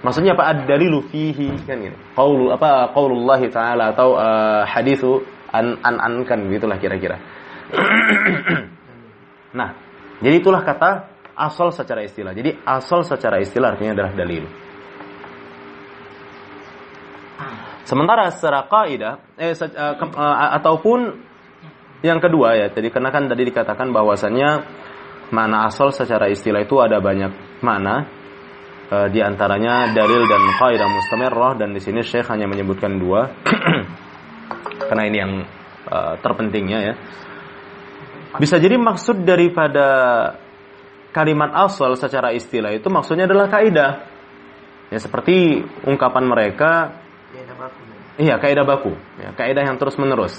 Maksudnya apa? Ad-dalilu fihi kan gitu. Qaulullah ta'ala atau haditsu an kan gitulah kira-kira. Nah, jadi itulah kata asal secara istilah. Jadi asal secara istilah artinya adalah dalil. Sementara secara kaidah ataupun yang kedua ya, tadi karena kan tadi dikatakan bahwasannya makna asal secara istilah itu ada banyak makna, di antaranya dalil dan kaidah mustamirrah, dan di sini Syekh hanya menyebutkan dua karena ini yang terpentingnya ya. Bisa jadi maksud daripada kalimat asal secara istilah itu maksudnya adalah kaidah. Ya seperti ungkapan mereka, iya kaidah baku, ya, kaidah yang terus menerus.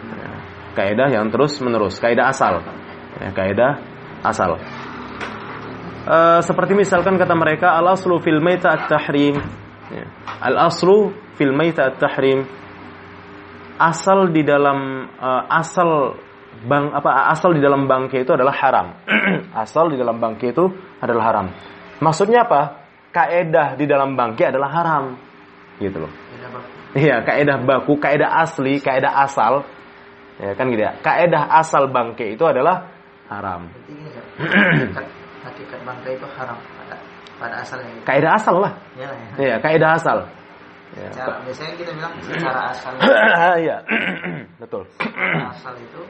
Ya, kaidah yang terus menerus, kaidah asal. Ya, kaidah asal. Seperti misalkan kata mereka al-aslu fil maita at-tahrim. Ya, al-aslu fil maita at-tahrim. Asal di dalam asal di dalam bangkai itu adalah haram. Asal di dalam bangkai itu adalah haram. Maksudnya apa? Kaidah di dalam bangkai adalah haram. Gitu loh. Iya, kaidah baku, kaidah asli, kaidah asal. Ya kan gitu ya. Kaidah asal bangkai itu adalah haram. Hakikat bangkai itu haram pada asalnya. Kaidah asal lah. Iya, kaidah asal. Ya. Biasanya kita bilang secara asal. Iya. Betul. Asal itu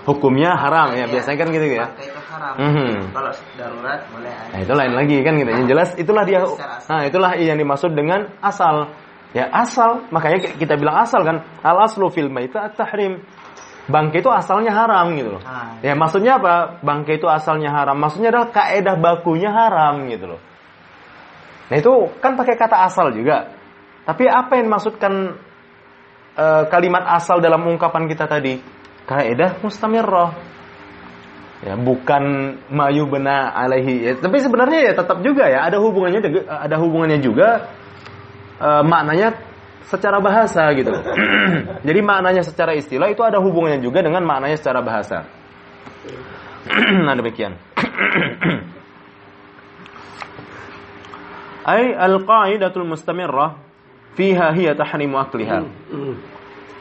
hukumnya haram ya, biasanya kan gitu ya. Bangkai itu haram. Kalau darurat boleh. Nah, itu lain lagi kan gitu. Yang jelas itulah dia. Nah, itulah yang dimaksud dengan asal. Ya, asal. Makanya kita bilang asal kan. Al-aslu fil maita at-tahrim. Bangkai itu asalnya haram gitu loh. Ya, maksudnya apa? Bangkai itu asalnya haram. Maksudnya adalah kaidah bakunya haram gitu loh. Nah, itu kan pakai kata asal juga. Tapi apa yang dimaksudkan kalimat asal dalam ungkapan kita tadi? Kaidah mustamirrah. Ya, bukan mayubna alaihi. Ya, tapi sebenarnya ya tetap juga ya ada hubungannya juga maknanya secara bahasa gitu. Jadi maknanya secara istilah itu ada hubungannya juga dengan maknanya secara bahasa. Nah, demikian. Ai al-qaidatul mustamirrah fiha hiya tahrimu akliha.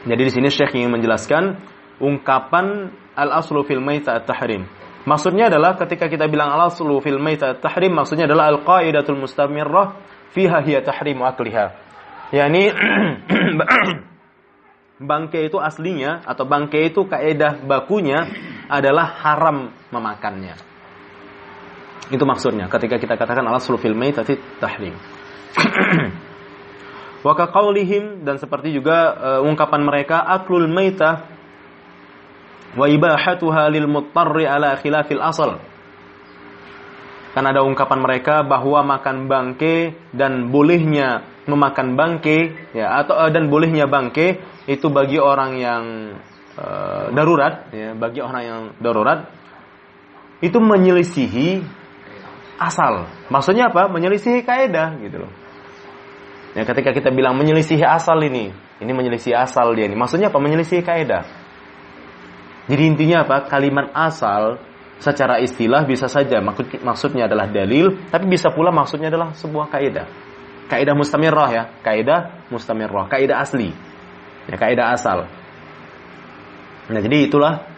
Jadi di sini Syekh ingin menjelaskan ungkapan al-aslu fil maita at-tahrim. Maksudnya adalah ketika kita bilang al-aslu fil maita at-tahrim, maksudnya adalah al-qaidatul mustamirrah fiha hiya tahrimu akliha. Yani bangkai itu aslinya atau bangkai itu kaidah bakunya adalah haram memakannya. Itu maksudnya ketika kita katakan al-aslu fil maitati tahrim. Wa ka qaulihim, dan seperti juga ungkapan mereka aklul maitah wa ibahatuha lil muttarri ala khilafil asal. Kan ada ungkapan mereka bahwa makan bangkai dan bolehnya memakan bangkai ya, atau dan bolehnya bangkai itu bagi orang yang darurat ya, bagi orang yang darurat itu menyelisihi asal. Maksudnya apa? Menyelisihi kaidah gitu loh. Ya, ketika kita bilang menyelisihi asal ini menyelisihi asal dia ini. Maksudnya apa? Menyelisihi kaidah. Jadi intinya apa? Kalimat asal secara istilah bisa saja maksudnya adalah dalil, tapi bisa pula maksudnya adalah sebuah kaidah. Kaidah mustamirrah ya, kaidah mustamirrah, kaidah asli. Ya, kaidah asal. Nah, jadi itulah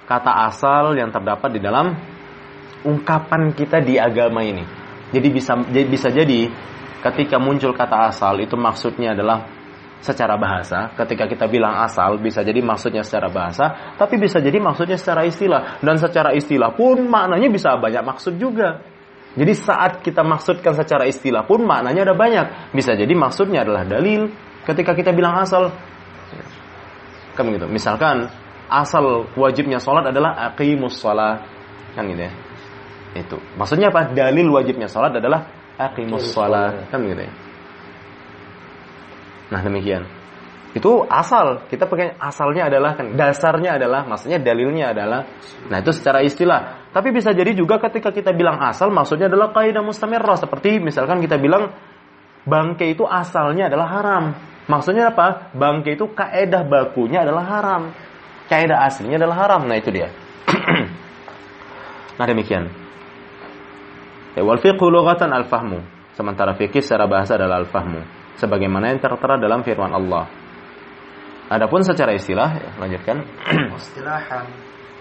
kata asal yang terdapat di dalam ungkapan kita di agama ini. Jadi bisa jadi ketika muncul kata asal itu maksudnya adalah secara bahasa. Ketika kita bilang asal bisa jadi maksudnya secara bahasa, tapi bisa jadi maksudnya secara istilah. Dan secara istilah pun maknanya bisa banyak maksud juga. Jadi saat kita maksudkan secara istilah pun maknanya ada banyak. Bisa jadi maksudnya adalah dalil ketika kita bilang asal. Kan gitu. Misalkan asal wajibnya sholat adalah aqimus sholat. Kan gitu ya. Itu. Maksudnya apa? Dalil wajibnya sholat adalah aqimus sholat. Kan gitu ya. Nah, demikian. Itu asal. Kita pakai asalnya adalah kan, dasarnya adalah, maksudnya dalilnya adalah. Nah, itu secara istilah. Tapi bisa jadi juga ketika kita bilang asal maksudnya adalah kaidah mustamirrah, seperti misalkan kita bilang bangkai itu asalnya adalah haram. Maksudnya apa? Bangkai itu kaidah bakunya adalah haram. Kaidah aslinya adalah haram. Nah, itu dia. Nah, demikian. Wal fiqhu lughatan al-fahmu. Sementara fikih secara bahasa adalah al-fahmu. Sebagaimana yang tertera dalam firman Allah. Adapun secara istilah, ya, lanjutkan. Istilahan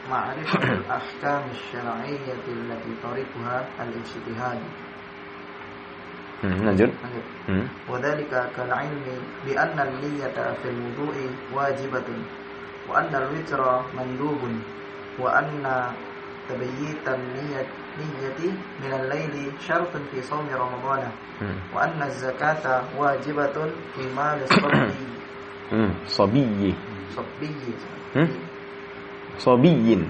ma'rifatul ahkam asy-syar'iyyah allati tariquha al-ijtihad. Lanjut. Wa dzalika kal 'ilmi bi anna an-niyyata fil wudu'i wajibatun wa anna al-witra mandubun wa anna tabayyitan niyyati min al-laili syartun fi shaumi ramadhan wa anna az-zakata wajibatun fi mal as-sabiyyi. Sabiyyin,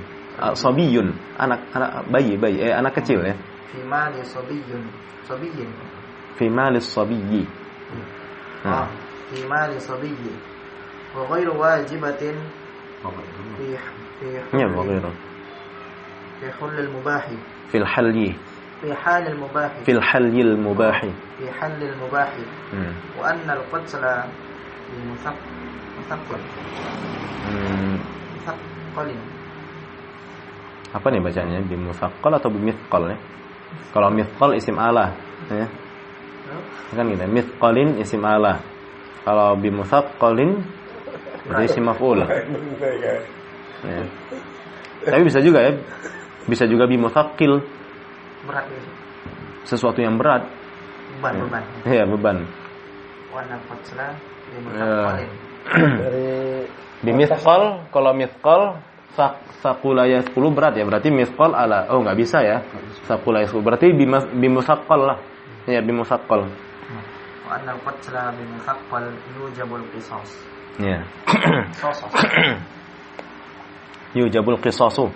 anak bayi, anak kecil ya. Fi mali sabiyyin. Fi mali sabiyyi. Fi mali sabiyyi. Wa ghairu wajibatin fi حل المباح في الحل في حال المباح في الحل المباح في حل المباح وأن القتل مثقل apa nih bacanya, bimusaqqal atau bimithqal ya? Kalau mithqal isim alah ya. Kan gitu, mithqalin isim alah. Kalau bimusaqqalin berarti isim maf'ul. Ya. Tapi bisa juga ya. Bisa juga bimusaqqil. Berat itu. Sesuatu yang berat. Beban. Iya, beban. Warna fatsla bimusaqqalin. Bimithqal, kalau mithqal saqulaya 10 berat ya, berarti mithqal ala. Oh, enggak bisa ya. Saqulaya 10 berarti bimusaqqal lah. Ya, bimusaqqal. Wa anna al-qatla bimusaqqal yujabul qisas. Ya. Yujabul qisasu.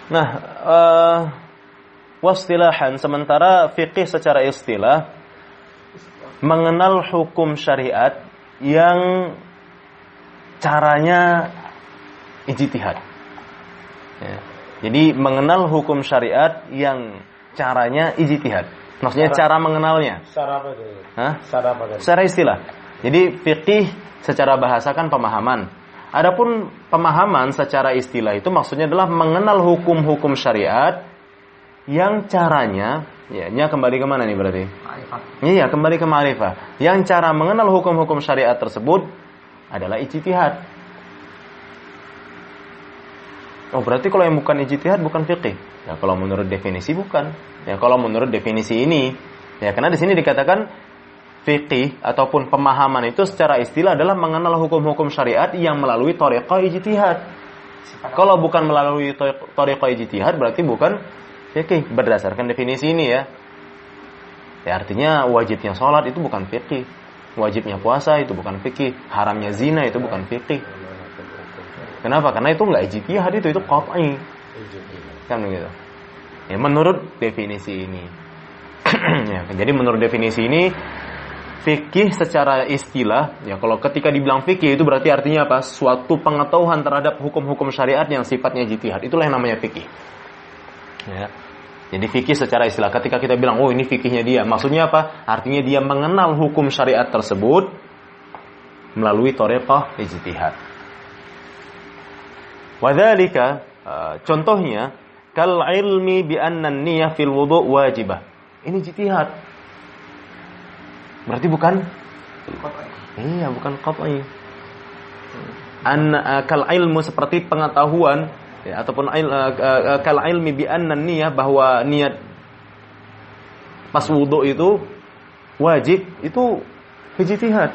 Nah, wastilahan, sementara fiqih secara istilah mengenal hukum syariat yang caranya ijtihad. Ya. Jadi mengenal hukum syariat yang caranya ijtihad. Maksudnya cara mengenalnya. Secara apa itu? Secara istilah. Jadi fiqih secara bahasa kan pemahaman. Adapun pemahaman secara istilah itu maksudnya adalah mengenal hukum-hukum syariat yang caranya, ya, ini kembali ke mana nih berarti? Ma'rifah. Iya, kembali ke ma'rifah. Yang cara mengenal hukum-hukum syariat tersebut adalah ijtihad. Oh, berarti kalau yang bukan ijtihad bukan fiqih. Ya, kalau menurut definisi bukan. Ya, kalau menurut definisi ini, ya, karena di sini dikatakan fiqih ataupun pemahaman itu secara istilah adalah mengenal hukum-hukum syariat yang melalui thariqah ijtihad. Kalau bukan melalui thariqah ijtihad berarti bukan fiqih berdasarkan definisi ini ya. Ya, artinya wajibnya sholat itu bukan fiqih, wajibnya puasa itu bukan fikih, haramnya zina itu bukan fikih. Kenapa? Karena itu enggak ijtihad, itu qat'i. Kan begitu. Ya, menurut definisi ini. Ya, jadi menurut definisi ini fikih secara istilah, ya, kalau ketika dibilang fikih itu berarti artinya apa? Suatu pengetahuan terhadap hukum-hukum syariat yang sifatnya ijtihad. Itulah yang namanya fikih. Ya. Jadi fikih secara istilah, ketika kita bilang, oh ini fikihnya dia, maksudnya apa? Artinya dia mengenal hukum syariat tersebut melalui thariqah ijtihad. Wadzalika, contohnya, kal ilmi bi anna an-niyyah fil wudu' wajibah. Ini ijtihad. Berarti bukan? Iya, bukan qat'i. Kal ilmu seperti pengetahuan, ya, ataupun kal ilmi bi anna niyyah, bahwa niat pas wudu itu wajib, itu ijtihad.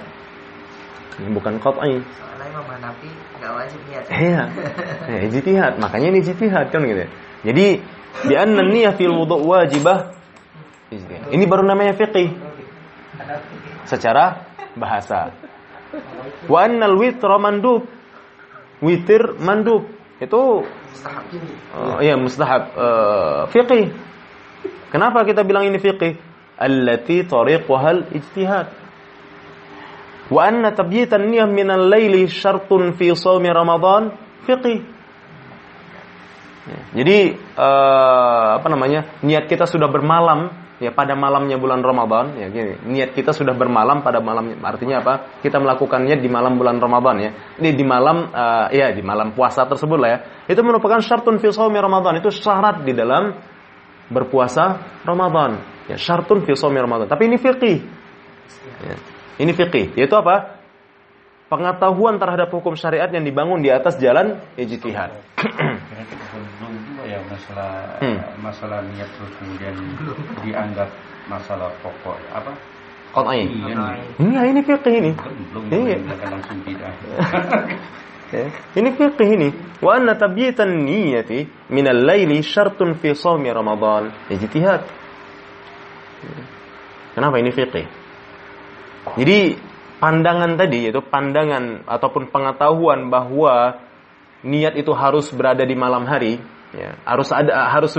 Ini bukan qat'i. Soalnya Imam Hanafi enggak wajib niat. Iya. Ya, ijtihad, makanya ini ijtihad kan gitu. Jadi bi anna niyyah fil wudu wajibah. Ini baru namanya fiqih secara bahasa. Wa annal witra mandub. Witir mandub. Itu iya mustahab, fiqih. Kenapa kita bilang ini fiqih? Allati tariquhal ijtihad. Wa anna tabyitan niyah minal laili syartun fi shaumi Ramadan fiqih. Jadi niat kita sudah bermalam ya pada malamnya bulan Ramadan ya gini. Niat kita sudah bermalam pada malam, artinya apa? Kita melakukan niat di malam bulan Ramadan ya. Ini di malam di malam puasa tersebut lah ya. Itu merupakan syartun fi shaumi Ramadan, itu syarat di dalam berpuasa Ramadan. Ya, syartun fi shaumi Ramadan. Tapi ini fiqih. Ya. Ini fiqih, yaitu apa? Pengetahuan terhadap hukum syariat yang dibangun di atas jalan ijtihad. Belum juga ya masalah niat terus kemudian dianggap masalah pokok apa? Qat'i. Iya, Ini fiqih ini. belum Iya. langsung bidah. Ini fiqih ini. Wa anna tabyitan niyyati minal laili syartun fi shaumi Ramadan. Ijtihad. Kenapa ini fiqih? Jadi pandangan tadi, yaitu pandangan ataupun pengetahuan bahwa niat itu harus berada di malam hari, ya, harus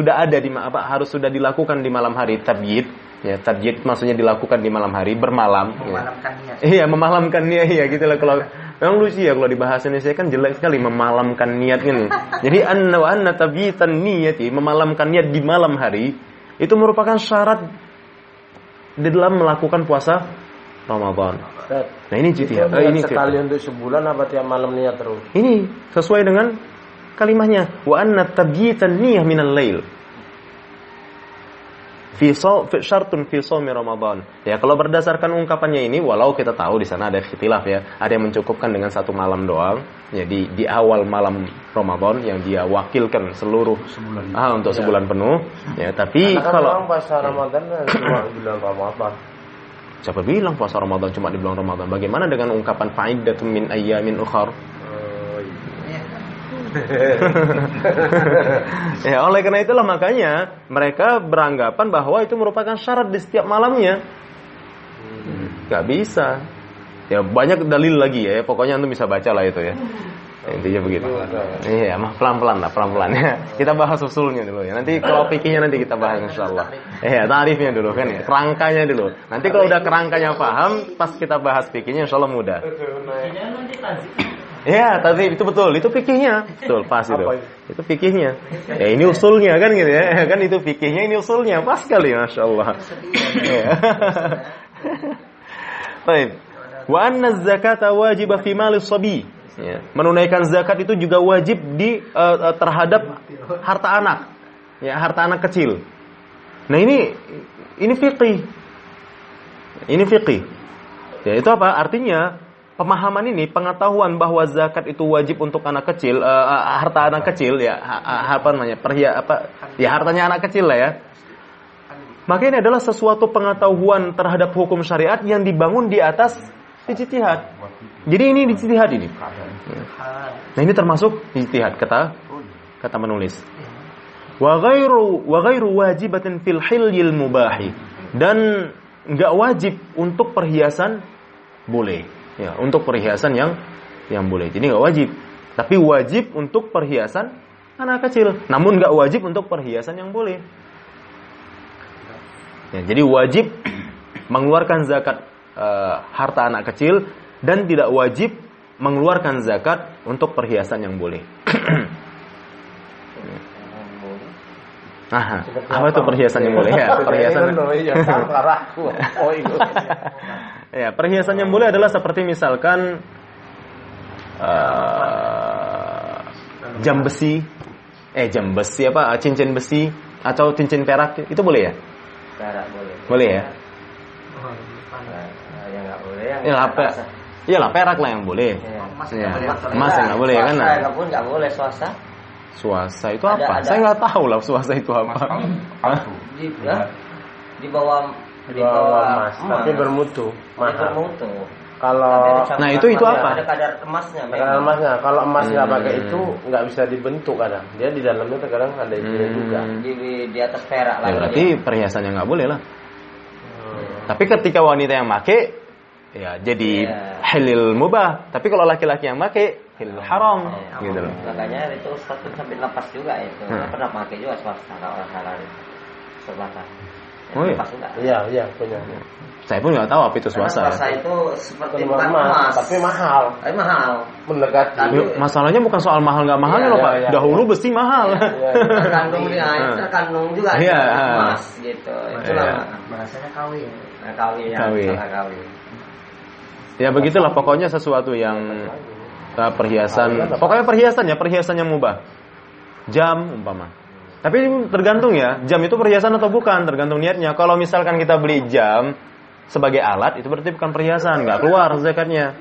sudah dilakukan di malam hari, tabyid, ya, tabyid maksudnya dilakukan di malam hari, bermalam, Memalamkan niat. Iya, memalamkan niat, iya gitu lah. Kalau memang lucu ya kalau di bahasa Indonesia kan jelek sekali memalamkan niat ini. Jadi anna tabyitan niyati, memalamkan niat di malam hari itu merupakan syarat di dalam melakukan puasa Ramadan. Nah ini ijtihad. Ini sekali untuk sebulan apa tiap malam niat terus? Ini sesuai dengan kalimahnya wa anna tabyitan niyah minal lail. Fi syartun fi shaumi Ramadan. Ya, kalau berdasarkan ungkapannya ini, walau kita tahu di sana ada ikhtilaf ya, ada yang mencukupkan dengan satu malam doang, jadi di awal malam Ramadan yang dia wakilkan seluruh Sebulan. untuk sebulan penuh, ya, tapi Karena kan kalau memang puasa Ramadan cuma bulan Ramadan. siapa bilang puasa Ramadan cuma di bulan Ramadan? Bagaimana dengan ungkapan fa'iddatun min ayyamin ukhar? Ya, oleh karena itulah makanya mereka beranggapan bahwa itu merupakan syarat di setiap malamnya. Gak bisa. Ya banyak dalil lagi ya. Pokoknya antum bisa baca lah itu ya. Intinya begitu. Iya, pelan-pelan lah, pelan-pelan ya. Kita bahas usulnya dulu ya. Nanti kalau fikihnya nanti kita bahas insyaallah. Iya, tarifnya dulu kan ya. Kerangkanya dulu. Nanti kalau udah kerangkanya paham, pas kita bahas fikihnya insyaallah mudah. Ini nanti tazik. Iya, tadi itu betul, itu fikihnya. Betul, pas itu. Itu fikihnya. Ya ini usulnya kan gitu ya. Kan itu fikihnya, ini usulnya. Pas sekali, masyaallah. Iya. Baik. Wa anna zakata wajibah fi malis sabi. Ya. Menunaikan zakat itu juga wajib di terhadap harta anak. Ya, harta anak kecil. Nah, ini fiqih. Ini fiqih. Ya, itu apa? Artinya pemahaman ini, pengetahuan bahwa zakat itu wajib untuk anak kecil, harta anak kecil ya, hartanya anak kecil lah ya. Maka ini adalah sesuatu pengetahuan terhadap hukum syariat yang dibangun di atas ijtihad. Jadi ini ijtihad ini. Nah, ini termasuk ijtihad kata menulis. Wa ghairu wajibatin fil hilyil mubahi. Dan enggak wajib untuk perhiasan boleh. Ya, untuk perhiasan yang boleh. Jadi enggak wajib. Tapi wajib untuk perhiasan anak kecil. Namun enggak wajib untuk perhiasan yang boleh. Ya, jadi wajib mengeluarkan zakat harta anak kecil dan tidak wajib mengeluarkan zakat untuk perhiasan yang boleh. Nah, apa itu perhiasan yang boleh ya? Perhiasan. Ya, perhiasan yang boleh adalah seperti misalkan jam besi apa? Cincin besi atau cincin perak itu boleh ya? Perak boleh. Boleh ya? Yang nggak boleh. Iyalah perak lah yang boleh. Ya. Emas yang nggak boleh ya kan? Swasta pun nggak boleh swasta. Swasta itu apa? Saya nggak tahu lah swasta itu apa. Di bawah emas, tapi bermutu. bermutu. Kalau itu apa? Ada kadar emasnya. kadar emasnya, kalau emas nggak pakai itu nggak bisa dibentuk kadang. Dia di dalamnya terkadang ada isinya juga. Di atas perak Ya, lagi. berarti perhiasannya nggak boleh lah. Tapi ketika wanita yang make, ya jadi halil mubah. Tapi kalau laki-laki yang make, halil haram, gitu loh. Makanya itu Ustaz pun sampai lepas juga itu. Pernah pakai juga swasta kalau orang halal itu. Swasta. Oh iya. Pas enggak? Iya punya. Saya pun nggak tahu apa itu Karena swasta. puasa itu seperti Bukan bukan emas, emas, tapi mahal. Tapi mahal. Mendekati. Ya, masalahnya bukan soal mahal nggak mahalnya Iya, loh Pak. iya, Dahulu iya. besi mahal. Terkandung dia, terkandung juga Iya. emas gitu. Itulah Iya. Bahasanya kawin. kawin ya, Kawin. masalah kawin. Ya begitulah pokoknya sesuatu yang perhiasan. Pokoknya perhiasan ya, perhiasan yang mubah. Jam umpama. Tapi tergantung ya, jam itu perhiasan atau bukan, tergantung niatnya. Kalau misalkan kita beli jam sebagai alat, itu berarti bukan perhiasan, nggak keluar zakatnya.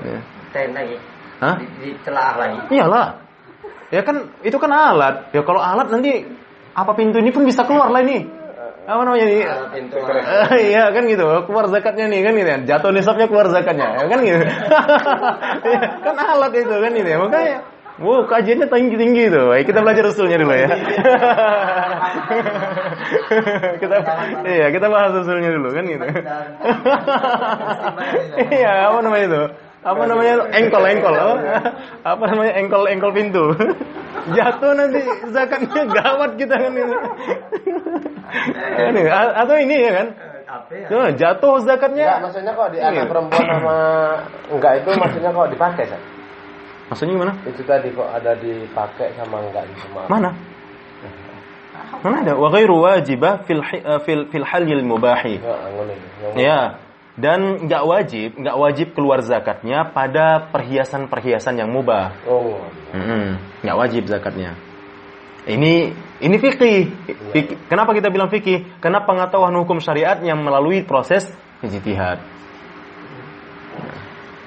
Ya. Lagi. Hah? Ditelaah lagi. Iyalah. Ya kan itu kan alat. Ya kalau alat nanti apa pintu ini pun bisa keluar lah ini. Apa namanya ini? Pintu. Iya kan gitu, keluar zakatnya nih kan gitu ya. Jatuh nisabnya keluar zakatnya, ya kan gitu. Ya, kan alat itu kan gitu ya. Makanya kajiannya tinggi-tinggi tuh. Baik, kita belajar usulnya dulu ya. kita bahas usulnya dulu kan gitu. Iya, apa namanya itu? Apa namanya? Engkol. Apa namanya? Engkol pintu. Jatuh nanti zakatnya gawat kita kan gitu. Atau ini ya kan? Tuh, jatuh zakatnya. Enggak, maksudnya kok di anak perempuan sama enggak itu maksudnya kok dipakai kan? Maksudnya gimana? Itu tadi kok ada dipakai sama enggak sama. Mana? Mana ada? Wa ghairu wajibah fil halil mubahi. Ya. Dan enggak wajib keluar zakatnya pada perhiasan-perhiasan yang mubah. Oh. Enggak wajib zakatnya. Ini fikih. Kenapa kita bilang fikih? Karena pengetahuan hukum syariat yang melalui proses ijtihad.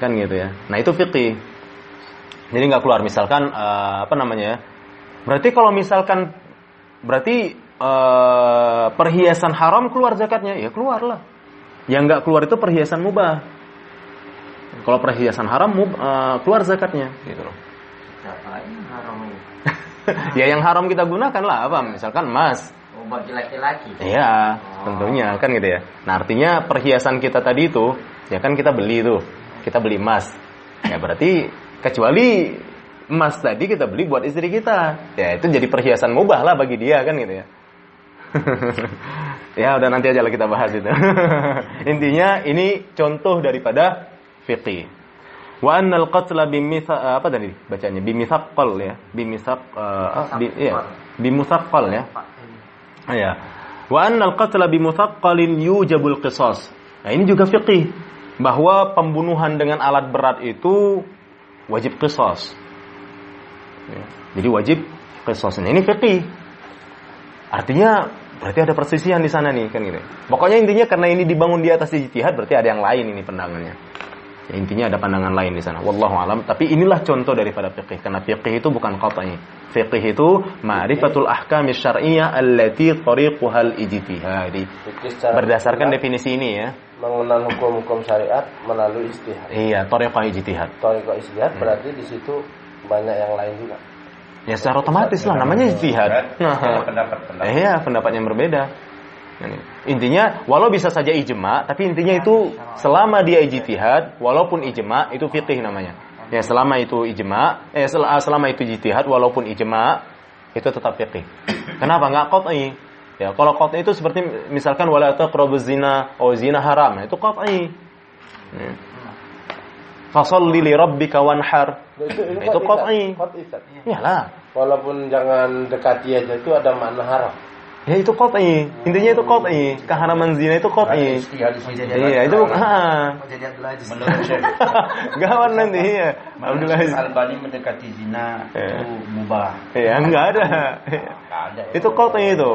Kan gitu ya. Nah, itu fikih. Jadi nggak keluar misalkan berarti kalau misalkan perhiasan haram keluar zakatnya, ya keluarlah. Yang nggak keluar itu perhiasan mubah. Kalau perhiasan haram keluar zakatnya, gitu loh. Haram ini. Ya yang haram kita gunakan lah apa? Misalkan emas. Bagi laki-laki. Iya, tentunya kan gitu ya. Nah, artinya perhiasan kita tadi itu, ya kan kita beli tuh. Kita beli emas. Ya berarti kecuali emas tadi kita beli buat istri kita. Ya itu jadi perhiasan mubah lah bagi dia kan gitu ya. Ya udah nanti aja lah kita bahas itu. Intinya ini contoh daripada fiqih. Wa annal qatla apa tadi bacanya? Bimithaqqal ya. Bimithaqqal ya. Ya. Wa annal qatla bimuthaqqalin yujabul qisas. Nah, ini juga fiqih bahwa pembunuhan dengan alat berat itu wajib qisas. Ya. Jadi wajib qisas. Ini fiqih. Artinya berarti ada persisian di sana nih kan gitu. Pokoknya intinya karena ini dibangun di atas ijtihad berarti ada yang lain ini pandangannya. Ya, intinya ada pandangan lain di sana. Wallahu alam. Tapi inilah contoh daripada fiqih. Karena fiqih itu bukan qat'i. Fiqih itu ma'rifatul ahkam syar'iyyah allati tariquhal ijtihadi. Berdasarkan definisi ini ya. Mengenal hukum-hukum syariat melalui ijtihad. Iya, tariqah ijtihad. Tariqah ijtihad berarti di situ banyak yang lain juga. Ya secara otomatis lah namanya ijtihad. Nah, iya, pendapat yang berbeda. Intinya walau bisa saja ijma, tapi intinya itu selama dia ijtihad, walaupun ijma itu fiqih namanya. Ya selama itu ijma, selama itu ijtihad walaupun ijma itu tetap fiqih. Kenapa enggak qat'i? Ya kalau qat'i itu seperti misalkan wala taqrabuz zina, zina haram, itu qat'i. Fasholli li rabbika wanhar. Itu qat'i. Iyalah. Walaupun jangan dekati aja itu ada makna haram. Ya itu qat'i. Intinya itu qat'i. Keharaman zina itu qat'i. Iya, itu menurut Syekh. Gawat nanti ya. Abdullah Albani mendekati zina itu mubah. Iya, enggak ada. Itu qat'i itu.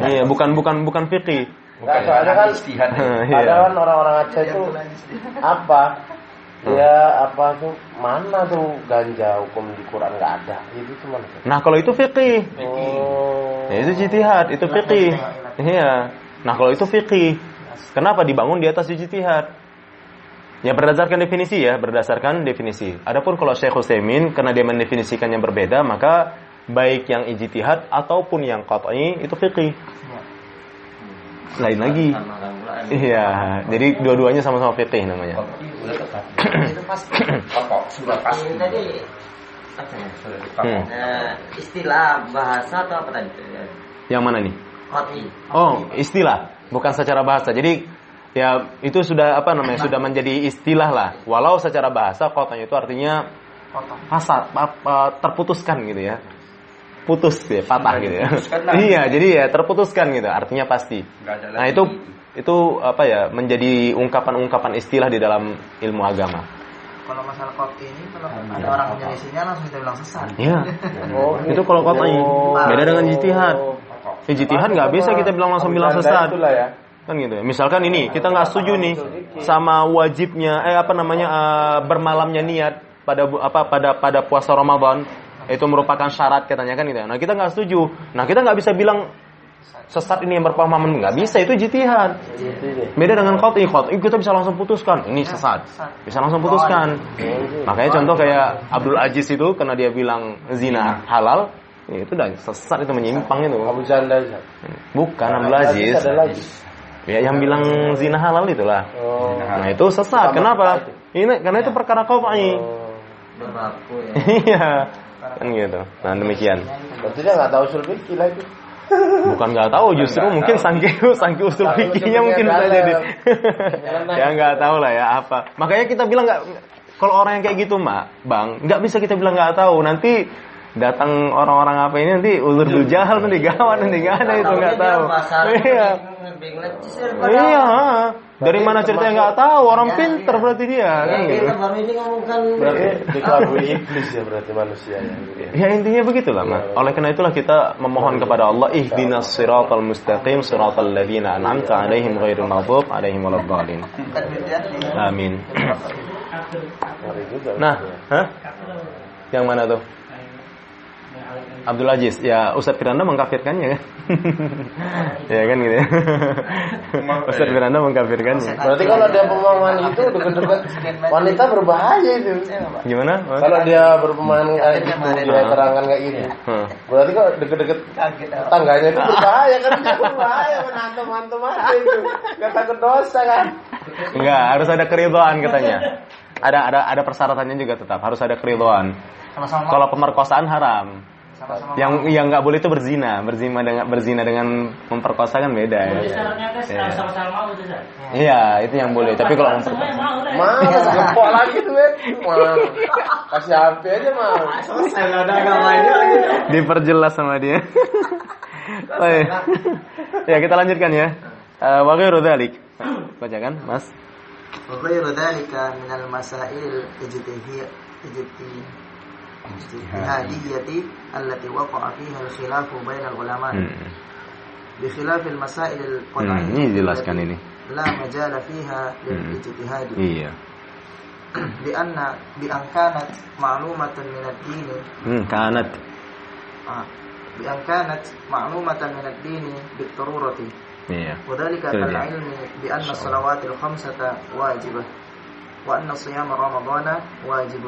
Iya, bukan fikih. Enggak, soalnya kan ada kan orang-orang Aceh itu apa? Ya apa tuh mana tuh ganja hukum di Quran nggak ada itu cuma. Nah kalau itu fikih, ya itu ijtihad, itu fikih. Iya. Nah kalau itu fikih, kenapa dibangun di atas ijtihad? Ya berdasarkan definisi ya, berdasarkan definisi. Adapun kalau Syekh Utsaimin karena dia mendefinisikannya berbeda, maka baik yang ijtihad ataupun yang qat'i itu fikih. Lain lagi. Iya, jadi dua-duanya sama-sama fikih namanya. Itu pasti. Sudah pasti. Tadi apa ya? Istilah bahasa atau apa tadi? Yang mana nih? Qat'i. Oh, istilah, bukan secara bahasa. Jadi ya itu sudah sudah menjadi istilah lah. Walau secara bahasa qat'i itu artinya hasad, terputuskan gitu ya. Putus ya, patah gitu ya. Iya, jadi ya terputuskan gitu. Artinya pasti. Nah, itu menjadi ungkapan-ungkapan istilah di dalam ilmu agama. Kalau masalah qat'i ini kalau ada orang menyelisihinya langsung kita bilang sesat. Iya. Itu kalau qat'i. Beda dengan ijtihad. Ijtihad nggak bisa kita bilang langsung bilang sesat. Kan gitu ya. Misalkan ini kita nggak setuju nih sama wajibnya bermalamnya niat pada puasa Ramadan, itu merupakan syarat katanya kan gitu. Nah, kita nggak setuju. Nah, kita nggak bisa bilang sesat ini yang berpemahaman, nggak bisa, itu ijtihad. Beda dengan qat'i kita bisa langsung putuskan ini sesat, bisa langsung putuskan. Makanya contoh kayak Abdul Aziz itu karena dia bilang zina halal, ya itu udah sesat, itu menyimpang itu. Abu Janda bukan Abdul Aziz. Ya yang bilang zina halal itulah. Nah, itu sesat. Kenapa? Ini karena itu perkara qat'i. Berlaku ya. Iya. Kan gitu. Nah, demikian. Berarti dia nggak tahu usul fikih lah itu. Bukan nggak tahu, justru mungkin sangki usul fikihnya mungkin bisa jadi. Ya nggak tahu lah ya apa. Makanya kita bilang kalau orang yang kayak gitu Bang, nggak bisa kita bilang nggak tahu. Nanti datang orang-orang apa ini nanti ulur jahal nanti gawat nanti nggak ada itu nggak tahu. Iya. Iya. Dari mana ceritanya nggak tahu, orang pinter berarti dia kan gitu. Kita baru ini ngomongkan Berarti dikelabui iblis ya berarti manusia ya. Ya intinya begitulah, Oleh karena itulah kita memohon kepada Allah, ihdinas siratal mustaqim siratal ladzina an'amta 'alaihim ghairil maghdubi 'alaihim waladdallin. Amin. Nah, yang mana tuh? Abdul Aziz, ya Ustadz Firanda mengkafirkannya kan? Ya kan gitu ya. Ustadz Firanda mengkafirkannya. Berarti kalau dia pemahaman itu deket-deket wanita berbahaya itu. Gimana? Kalau dia berpemahaman kayak gitu, dia terangkan kayak gitu. Berarti kalau deket-deket tangganya itu berbahaya kan? Dia berbahaya menantem-nantem aja itu. Gak takut dosa kan? Enggak, harus ada keridhaan katanya. Ada persyaratannya juga tetap, harus ada keridhaan. Kalau pemerkosaan haram. Yang nggak boleh itu berzina dengan memperkosa kan beda ya. Sama-sama mau itu Zat. Iya, itu yang boleh. Tapi kalau memperkosa mau gempok lagi tuh kasih HP aja mau. selesai lah udah agamanya lagi. Diperjelas sama dia. Ya kita lanjutkan ya. Wa ghairu dzalik. Bacakan, Mas. Wa ghairu dzalika min al-masail الاجتهادية التي وقع فيها الخلاف بين العلماء بخلاف المسائل القطعية ini jelaskan ini. لا مجال فيها للاجتهاد Iya. بأن كانت معلومة من الدين بأن كانت معلومة من الدين بالضرورة Iya. وذلك كالعلم بأن الصلوات الخمسة واجبة وأن صيام رمضان واجب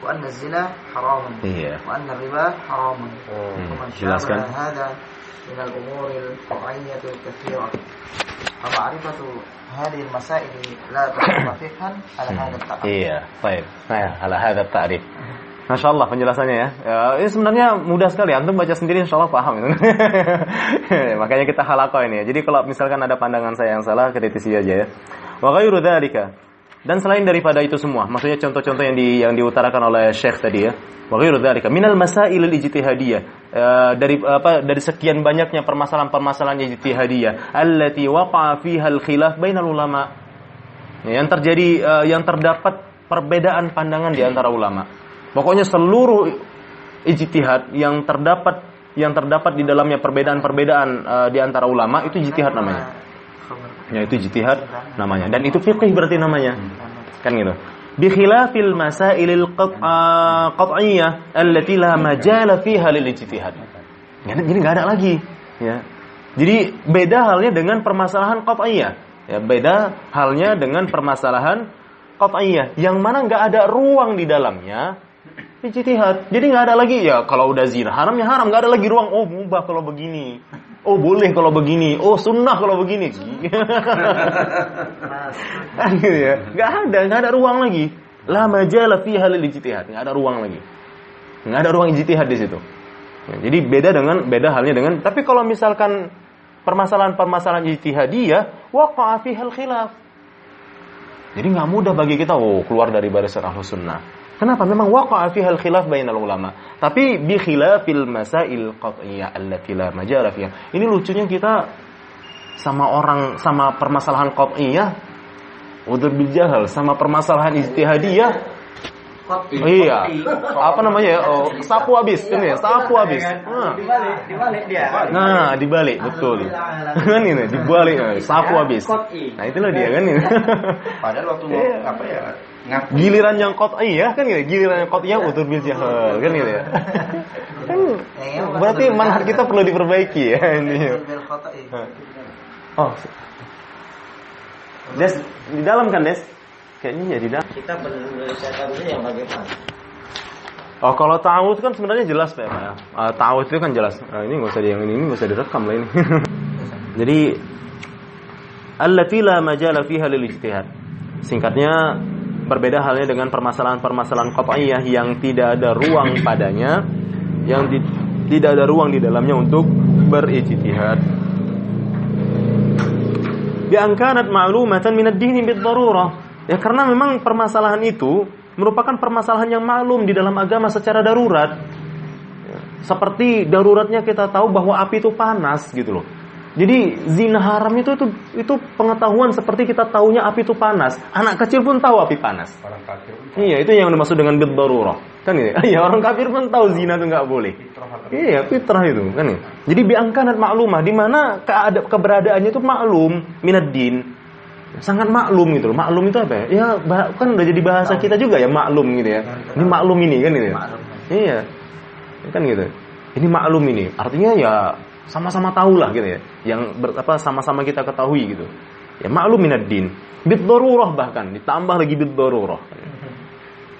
وأن الزنا حرام وأن الربا حرام ومن شابه هذا من الأمور القطعية الكثيرة فمعرفة هذه المسائل لا تكون فقها على هذا التعريف. Iya, baik. Nah, على هذا التعريف. Masya Allah penjelasannya ya. Ini sebenarnya mudah sekali. Antum baca sendiri insya Allah paham. Makanya kita halakoh ini ya. Jadi kalau misalkan ada pandangan saya yang salah, kritisi aja ya. Wa ghairu dzalika. Dan selain daripada itu semua, maksudnya contoh-contoh yang diutarakan oleh Syekh tadi ya. Wa ghairu dzalika minal masailil ijtihadiyah. Dari sekian banyaknya permasalahan-permasalahan ijtihadiyah allati waqa'a fiha al-khilaf bainal ulama. Yang terjadi yang terdapat perbedaan pandangan di antara ulama. Pokoknya seluruh ijtihad yang terdapat di dalamnya perbedaan-perbedaan di antara ulama itu ijtihad namanya. Ya itu ijtihad namanya. Dan itu fiqih berarti namanya. Kan gitu. Bi khilafil masailil qat'iyyah allati la majala fiha lil ijtihad. Jadi enggak ada lagi, ya. Jadi beda halnya dengan permasalahan qat'iyyah. Ya, beda halnya dengan permasalahan qat'iyyah yang mana enggak ada ruang di dalamnya ijtihad. Jadi enggak ada lagi ya kalau udah zina haram ya haram, enggak ada lagi ruang mubah kalau begini. Boleh kalau begini. Sunnah kalau begini. Kan gitu ya. Enggak ada ruang lagi. La majala fiha lil ijtihad. Enggak ada ruang lagi. Enggak ada ruang ijtihad di situ. Jadi beda halnya dengan. Tapi kalau misalkan permasalahan-permasalahan ijtihadiyah, waqa'a fihal khilaf. Jadi nggak mudah bagi kita keluar dari barisan Ahlus Sunnah. Kenapa? Memang waqa'a fihal khilaf bainal ulama. Tapi bi khilafil masail qat'iyyah allati la majala fiha. Ini lucunya kita sama permasalahan qat'iyyah udzur bil jahal, sama permasalahan ijtihadiyah iya, apa namanya ya? Sapu habis, kan ya? Sapu habis. Dibalik dia. Nah, dibalik, betul. Kan ini, dibalik, sapu habis. Nah, itulah dia kan ini. Padahal waktu mau apa ya? Giliran yang qat'i ya, kan gitu. Giliran yang qat'i udzur bil jahal, kan gitu ya. Kan berarti manhaj kita perlu diperbaiki ya ini. Oh. Des, di dalam kan, Des? Kayaknya ya di dalam. Kita menyelesaikan ini yang bagaimana? Oh, kalau ta'awudz kan sebenarnya jelas Pak ya. Ta'awudz itu kan jelas. Ini enggak usah ini enggak usah direkam lah ini. Jadi allati la majala fiha lil ijtihad. Singkatnya berbeda halnya dengan permasalahan-permasalahan qat'iyah yang tidak ada ruang padanya, yang tidak ada ruang di dalamnya untuk berijtihad. Bi an kanat ma'lumatan min ad-din bid-darurah. Ya karena memang permasalahan itu merupakan permasalahan yang maklum di dalam agama secara darurat. Seperti daruratnya kita tahu bahwa api itu panas gitu loh. Jadi zina haram itu pengetahuan seperti kita tahunya api itu panas. Anak kecil pun tahu api panas. Orang kafir. Iya, itu yang dimaksud dengan bid-darurah. Kan ini. Iya, orang kafir pun tahu zina itu enggak boleh. Iya, fitrah itu kan. Jadi bi an kanat ma'lumah, di mana keberadaannya itu maklum minad-din. Sangat maklum gitu loh. Maklum itu apa ya? Ya kan udah jadi bahasa kita juga ya, maklum gitu ya. Ini maklum ini kan gitu ya. Iya. Kan gitu. Ini maklum ini. Artinya ya sama-sama tahu lah gitu ya. Yang sama-sama kita ketahui gitu. Ya maklum minad-din. Bid-darurah bahkan ditambah lagi bid-darurah.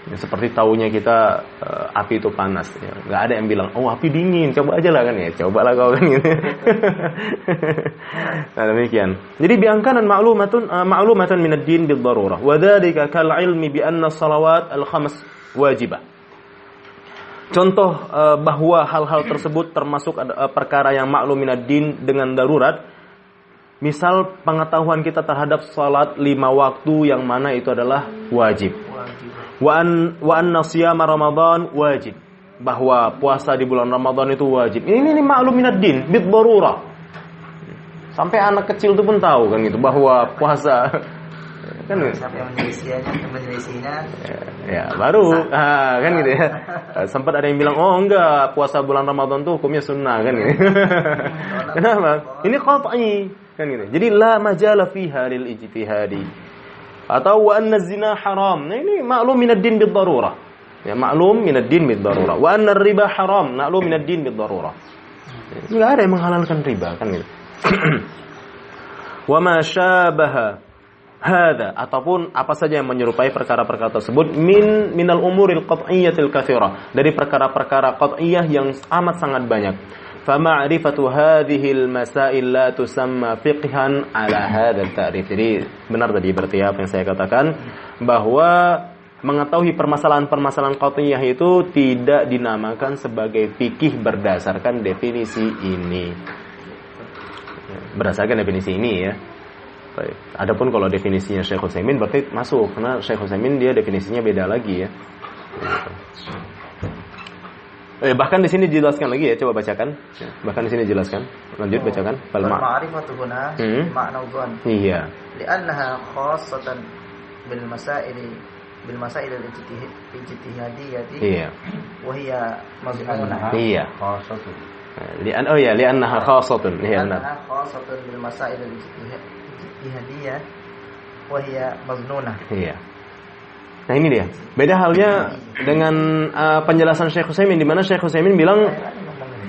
Ya, seperti tahunya kita api itu panas ya. Enggak ada yang bilang, "Oh, api dingin, coba aja lah," kan ya. Cobalah kau kan gitu. Nah, demikian. Jadi biangkanan ma'lumatun min ad-din bid-darurah. Wa dzalika kal ilmi bi anna as-salawat al-khams wajibah. Contoh bahwa hal-hal tersebut termasuk perkara yang maklum min ad-din dengan darurat. Misal pengetahuan kita terhadap salat 5 waktu yang mana itu adalah wajib. Wa anna siyama Ramadan wajib. Bahwa puasa di bulan Ramadan itu wajib. Ini maklum minad-din bid-darurah. Sampai anak kecil itu pun tahu kan gitu bahwa puasa kan gitu. Sampai menyelisihnya ya baru kan gitu ya. Sempat ada yang bilang, "Oh enggak, puasa bulan Ramadan tuh hukumnya sunnah," kan gitu. Kenapa? Ini qat'i kan gitu. Jadi la majala fiha lil ijtihadi. Atau wa anna zina haram. Nah ini maklum minad-din bid-darurah. Ya maklum minad-din bid-darurah. Wa anna riba haram, maklum minad-din bid-darurah. Enggak ada yang menghalalkan riba kan gitu. Wa ma syabaha hada, ataupun apa saja yang menyerupai perkara-perkara tersebut minal umuril qat'iyyatil katsirah, dari perkara-perkara qat'iyah yang amat sangat banyak. Fama'rifatu hadhil masail la tusamma fiqhan ala hadzal ta'rif. Jadi benar tadi berarti apa yang saya katakan, bahwa mengetahui permasalahan-permasalahan qat'iyah itu tidak dinamakan sebagai fikih berdasarkan definisi ini. Berdasarkan definisi ini ya. Adapun kalau definisinya Syekh Utsaimin berarti masuk, karena Syekh Utsaimin dia definisinya beda lagi ya. Bahkan di sini dijelaskan lagi ya, coba bacakan. Bahkan di sini dijelaskan. Lanjut bacakan. Fal ma'rifatu huna ma'na dhann. Iya. Li'annaha khassatan bil masail al-ijtihadiyyah. Iya. Wa hiya mazmunah. Iya. Khassatun. Li'annaha khassatun. Li'annaha khassatun bil masail al-ijtihadiyyah wa hiya maznunah. Iya. Nah ini dia. Beda halnya dengan penjelasan Syekh Utsaimin, di mana Syekh Utsaimin bilang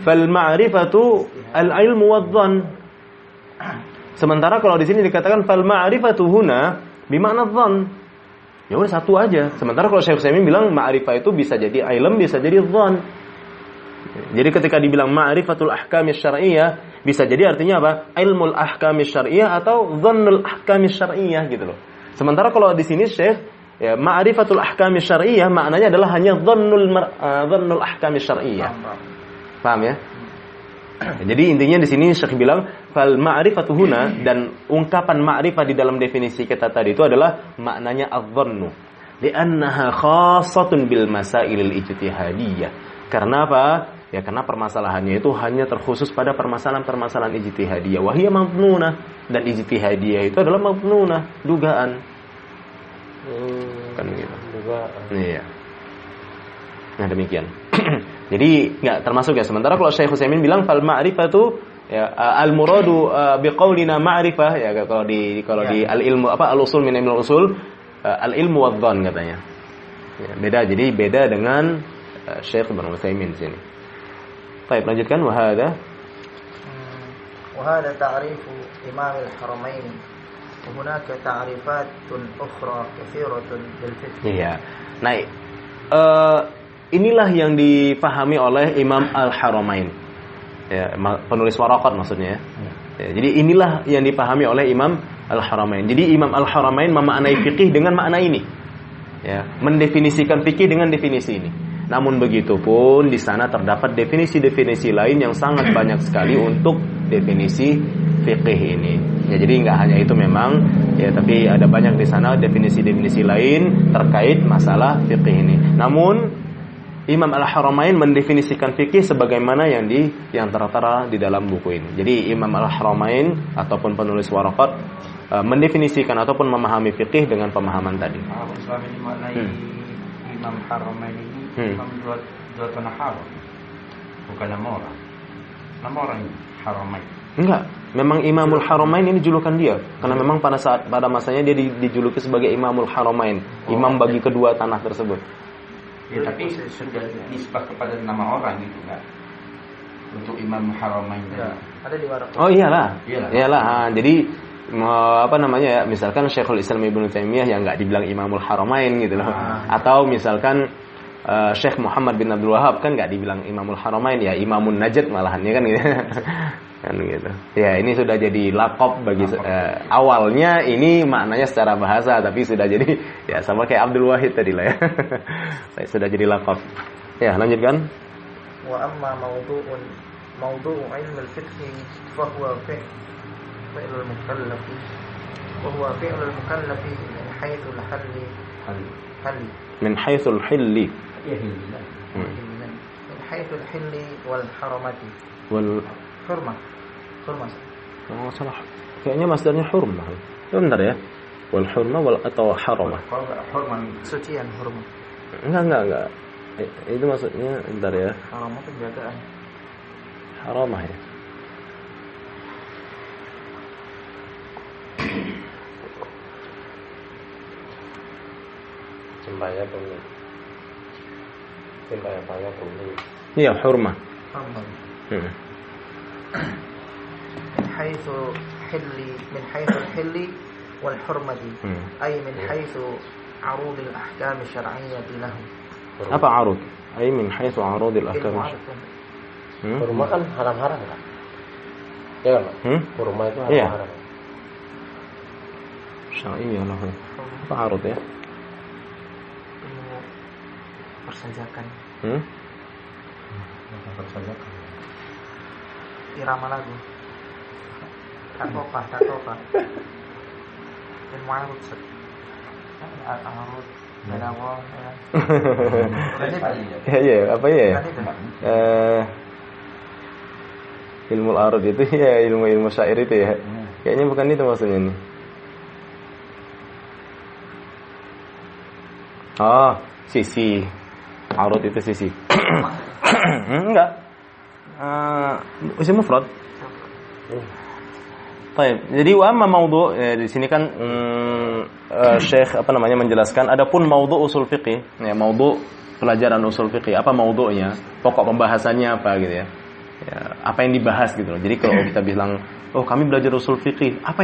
fal ma'rifatu al-ilmu wadh-dhann. Sementara kalau di sini dikatakan fal ma'rifatu huna bima'na dhann. Ya udah satu aja. Sementara kalau Syekh Utsaimin bilang ma'rifah itu bisa jadi ilm, bisa jadi dhann. Jadi ketika dibilang ma'rifatul ahkam syar'iyyah, bisa jadi artinya apa? Ilmul ahkam syar'iyyah atau dhannul ahkam syar'iyyah gitu loh. Sementara kalau di sini Syekh ya, ma'rifatul ahkam syar'iyyah maknanya adalah hanya dhannul ahkam syar'iyyah. Paham ya? Jadi intinya di sini Syekh bilang fal ma'rifatu huna, dan ungkapan ma'rifah di dalam definisi kita tadi itu adalah maknanya adh-dhannu li'annaha khassatun bil masailil ijtihadiyah. Karena apa? Ya karena permasalahannya itu hanya terkhusus pada permasalahan-permasalahan ijtihadiyah. Wa hiya mafnunah, dan ijtihadiyah itu adalah mafnunah, dugaan. Kan gitu. Dugaan. Iya. Nah, demikian. Jadi enggak termasuk ya. Sementara kalau Syekh Utsaimin bilang fal ma'rifatu ya al muradu biqaulina ma'rifah ya, kalau di al ilmu al usul min ilmu usul al ilmu wadh-dhann katanya. Ya, beda, jadi beda dengan Syekh Ibnu Utsaimin di sini. Baik, lanjutkan wa hadza ta'rifu Imam al-Haramain. Wa hunaka ta'rifatun ukhra katsiratun bil fiqh. Iya. Nah, inilah yang dipahami oleh Imam Al-Haramain. Ya, penulis Waraqat maksudnya ya. Ya, jadi inilah yang dipahami oleh Imam Al-Haramain. Jadi Imam Al-Haramain memaknai fikih dengan makna ini. Ya, mendefinisikan fikih dengan definisi ini. Namun begitu pun di sana terdapat definisi-definisi lain yang sangat banyak sekali untuk definisi fikih ini. Ya, jadi nggak hanya itu memang ya, tapi ada banyak di sana definisi-definisi lain terkait masalah fikih ini. Namun Imam Al-Haramain mendefinisikan fikih sebagaimana yang tertera di dalam buku ini. Jadi Imam Al-Haramain ataupun penulis Waraqat mendefinisikan ataupun memahami fikih dengan pemahaman tadi. Selama ini maknai Imam Haramain ini Imam dua tanah haram, bukan nama orang. Nama orang ini Haramain. Enggak, memang Imamul Haramain ini julukan dia, karena memang pada masanya dia dijuluki sebagai Imamul Haramain, imam bagi kedua tanah tersebut. Ya, tapi sudah nisbah kepada nama orang gitu enggak? Untuk Imam Haramain tadi. Ada di Waraqat. Oh iyalah. Jadi apa namanya ya, misalkan Syekhul Islam Ibnu Taimiyah yang enggak dibilang Imamul Haramain gitu loh. Atau misalkan Syekh Muhammad bin Abdul Wahhab kan enggak dibilang Imamul Haramain, ya Imamun Najd malahan ya kan gitu. Kan gitu. Ya, ini sudah jadi laqab bagi awalnya ini maknanya secara bahasa, tapi sudah jadi ya sama kayak Abdul Wahid tadi lah ya. Sudah jadi laqab. Ya, lanjutkan. Wa amma mawdu'u ilm al-fiqh fa huwa fi'l al-mukallaf wa huwa fi'l al-mukallaf min haythu al-hal min haythu al-hill min haythu al-hill wal haramati wal hurmah. Oh, salah. Kayaknya masdarnya hurmah. Benar ya? Wal hurmah wal atau haramah. Hurmah sucian hurmah. Enggak. Itu maksudnya bentar ya. Haramah penjagaan. Haramah ya. Cembaya bumi. Cembaya bumi. Iya, hurmah. من حيث الحل والحرمة أي من حيث عروض الأحكام الشرعية له. Apa arud? Ay min haitsu arudil ahkam. Hurma kan haram-haram kan? Ya kan? Hurma itu haram-haram. Syar'iyyah lah. Apa arud ya? Persajakan. Persajakan. Irama lagu. Tatoka. Dan ma'arud set. Al-arud. Menawal. Ya, apa ya? Ilmu al-arud itu ya ilmu syair itu ya. Kayaknya bukan itu maksudnya nih. Oh, sisi. Arud itu sisi. Enggak. Isim mufrad. Baik. Jadi wa amma maudhu' di sini kan Syekh menjelaskan adapun maudhu' usul fiqih, ya maudhu' pelajaran usul fiqih, apa maudhu'nya? Pokok pembahasannya apa gitu ya. Ya, apa yang dibahas gitu loh. Jadi kalau kita bilang, "Oh, kami belajar usul fiqih." Apa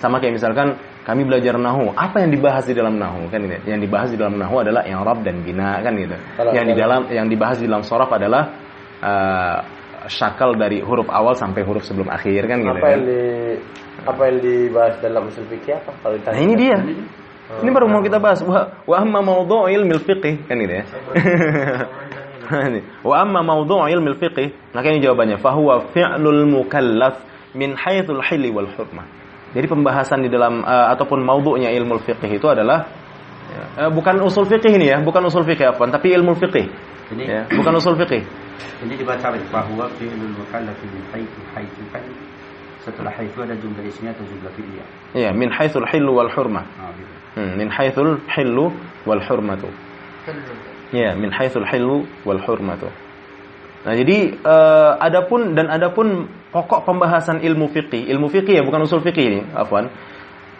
sama kayak misalkan kami belajar nahwu, apa yang dibahas di dalam nahwu kan gitu. Yang dibahas di dalam nahwu adalah i'rab dan bina kan gitu. Yang dibahas di dalam sharaf adalah syakal dari huruf awal sampai huruf sebelum akhir kan gitu. Apa yang dibahas dalam usul fikih apa? Nah, ini dia. Ini baru mau kita bahas wa amma mawdu' ilmil fiqih kan gitu ya. Wa amma mawdu' ilmu al-fiqh, maka ini jawabannya fa huwa fi'lul mukallaf min haitsul hilli wal hurmah. Jadi pembahasan di dalam ataupun mawdu'nya ilmu al-fiqh itu adalah bukan usul fiqh ini ya, bukan usul fiqh afwan, tapi ilmu fiqh. Ini Ya, bukan usul fiqh. ini dibaca bahwa fi'lul mukallaf min haitsu kan setelah haitsu ada jumlah ismiyah atau jumlah fi'liyah. Ya, min haitsul hillu wal hurmah. Gitu. Min haitsul hillu wal hurmatu. Ya, min haitsul hillu wal hurmatu. Nah, jadi adapun pokok pembahasan ilmu fiqih ya, bukan usul fiqih ini, afwan.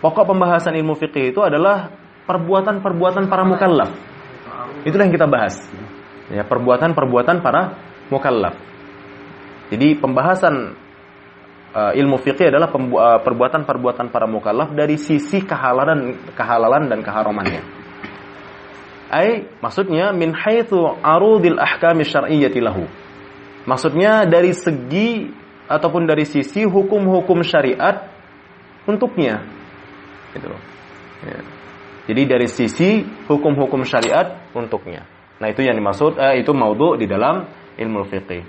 Pokok pembahasan ilmu fiqih itu adalah perbuatan-perbuatan para mukallaf. Itulah yang kita bahas. Ya, perbuatan-perbuatan para mukallaf. Jadi pembahasan ilmu fikih adalah perbuatan-perbuatan para mukallaf dari sisi kehalalan dan keharamannya. Maksudnya min haitsu arudil ahkami syar'iyyati lahu. Maksudnya dari segi ataupun dari sisi hukum-hukum syariat untuknya. Gitu loh. Ya. Jadi dari sisi hukum-hukum syariat untuknya. Nah, itu yang dimaksud itu maudhu' di dalam ilmu fiqih.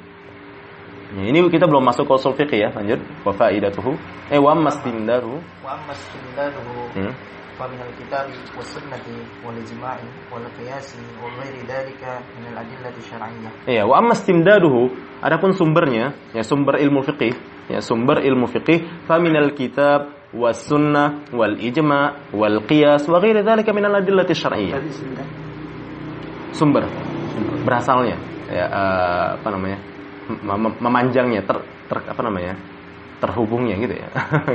Ya, ini kita belum masuk ke usul fiqih ya. Lanjut. Wa faidatuhu wa mastindaru. Wa mastindaruhu fa min al-kitabi was sunnati wal ijma'i wal qiyasi wa ghairi dzalika min al-adillati syar'iyyah. Iya, wa mastindaruhu adapun sumbernya, ya sumber ilmu fiqih, ya sumber ilmu fiqih fa min al-kitab was sunnah wal ijma' wal qiyas wa ghairi dzalika min al-adillati syar'iyyah. Sumber berasalnya ya memanjangnya terhubungnya gitu ya.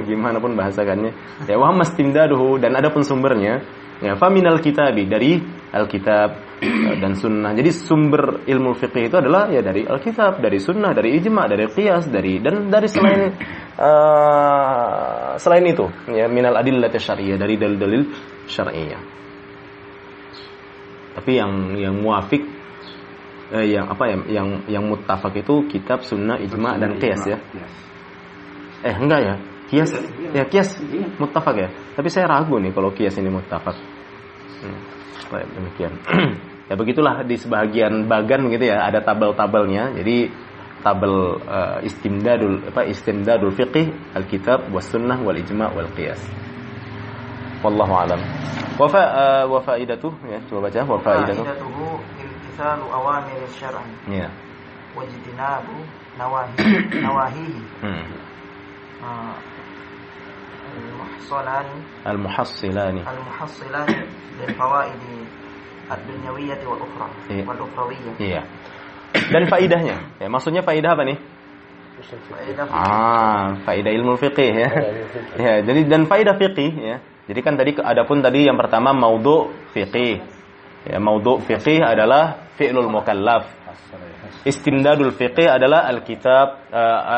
Gimana pun bahasakannya. Ya wa mastindaduhu dan adapun sumbernya ya fa minal kitabi dari alkitab dan sunnah. Jadi sumber ilmu fikih itu adalah ya dari alkitab, dari sunnah, dari ijma', dari qiyas, dari selain itu ya minal adillati syar'iyyah, dari dalil-dalil syar'iyyah. Tapi yang muafik yang muttafaq itu kitab, sunnah, ijma' dan qiyas ya. Enggak ya. Qiyas ya qiyas muttafaq ya. Tapi saya ragu nih kalau qiyas ini muttafaq. Baik, demikian. Ya begitulah di sebahagian bagan gitu ya, ada tabel-tabelnya. Jadi tabel istimdadul fiqih, alkitab, was sunnah, wal ijma' wal qiyas. Wallahu a'lam. Wa faidatuh ya, coba baca wa faidatuh. Faidatuhu imtithalu awamir syar'i. Ya. Wajtinabu nawahihi. Al-muhassilani lil fawaid ad-dunyawiyyah wal ukhrawiyyah. Iya. Dan faidahnya, ya maksudnya faidah apa nih? Faidah ilmu fiqih ya. Ya, jadi dan faidah fiqih ya. Jadi kan tadi yang pertama maudhu' fiqih. Ya, maudhu' fiqih adalah fi'lul mukallaf. Istimdadul fiqih adalah alkitab,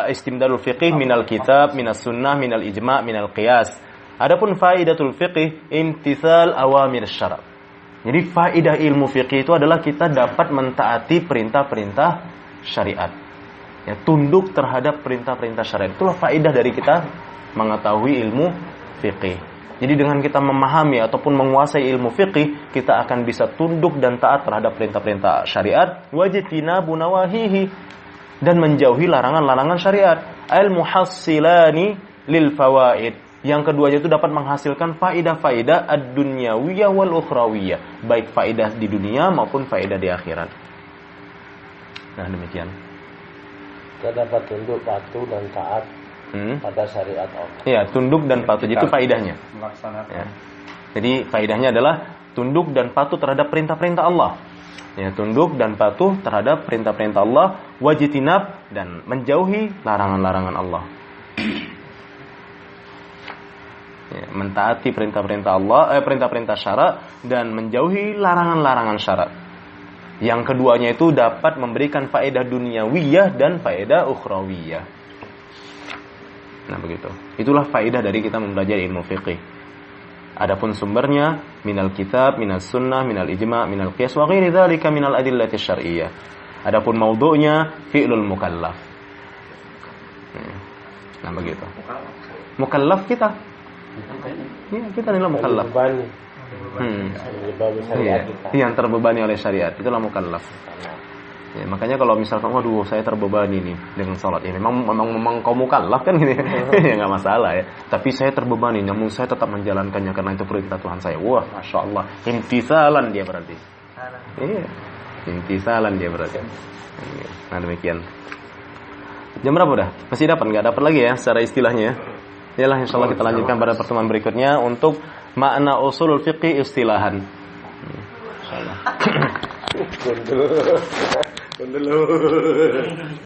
istimdadul fiqih minal kitab, minas sunnah, minal ijma', minal qiyas. Adapun faidatul fiqih imtithal awamir syara'. Jadi faidah ilmu fiqih itu adalah kita dapat mentaati perintah-perintah syariat. Ya, tunduk terhadap perintah-perintah syariat. Itulah faidah dari kita mengetahui ilmu fiqih. Jadi dengan kita memahami ataupun menguasai ilmu fiqih, kita akan bisa tunduk dan taat terhadap perintah-perintah syariat, wajtinabu nawahihi, dan menjauhi larangan-larangan syariat. Al-muhassilani lil fawaid. Yang keduanya itu dapat menghasilkan faidah-faidah ad-dunyawiyah wal ukhrawiyah, baik faidah di dunia maupun faidah di akhirat. Nah, demikian. Kita dapat tunduk, patuh dan taat pada syariat Allah. Ya, tunduk dan patuh itu faidahnya. Ya. Jadi faidahnya adalah tunduk dan patuh terhadap perintah-perintah Allah. Ya, tunduk dan patuh terhadap perintah-perintah Allah, wajtinab dan menjauhi larangan-larangan Allah. Ya, mentaati perintah-perintah Allah, perintah-perintah syarak dan menjauhi larangan-larangan syarak. Yang keduanya itu dapat memberikan faedah duniawiyah dan faedah ukhrawiyah. Nah, begitu. Itulah faedah dari kita mempelajari ilmu fiqih. Adapun sumbernya minal kitab, minal sunnah, minal ijma', minal qiyas wa ghairi dzalika minal adillati syar'iyyah. Adapun maudhu'nya fi'lul mukallaf. Nah, begitu. Mukallaf kita. Ya, kita adalah mukallaf. Yang terbebani oleh syariat. Itulah mukallaf. Ya, makanya kalau misalkan waduh saya terbebani nih dengan salat ini, memang kaum mukallaf kan gini. Ya enggak masalah ya. Tapi saya terbebani namun saya tetap menjalankannya karena itu perintah Tuhan saya. Wah, Masya Allah, imtisalan dia berarti. Iya. Imtisalan dia berarti. Nah, demikian. Jam berapa udah? Masih dapat? Enggak dapat lagi ya secara istilahnya ya. Yalah, insyaallah kita lanjutkan pada pertemuan berikutnya untuk makna usulul fiqih istilahan. Insyaallah. Kundul.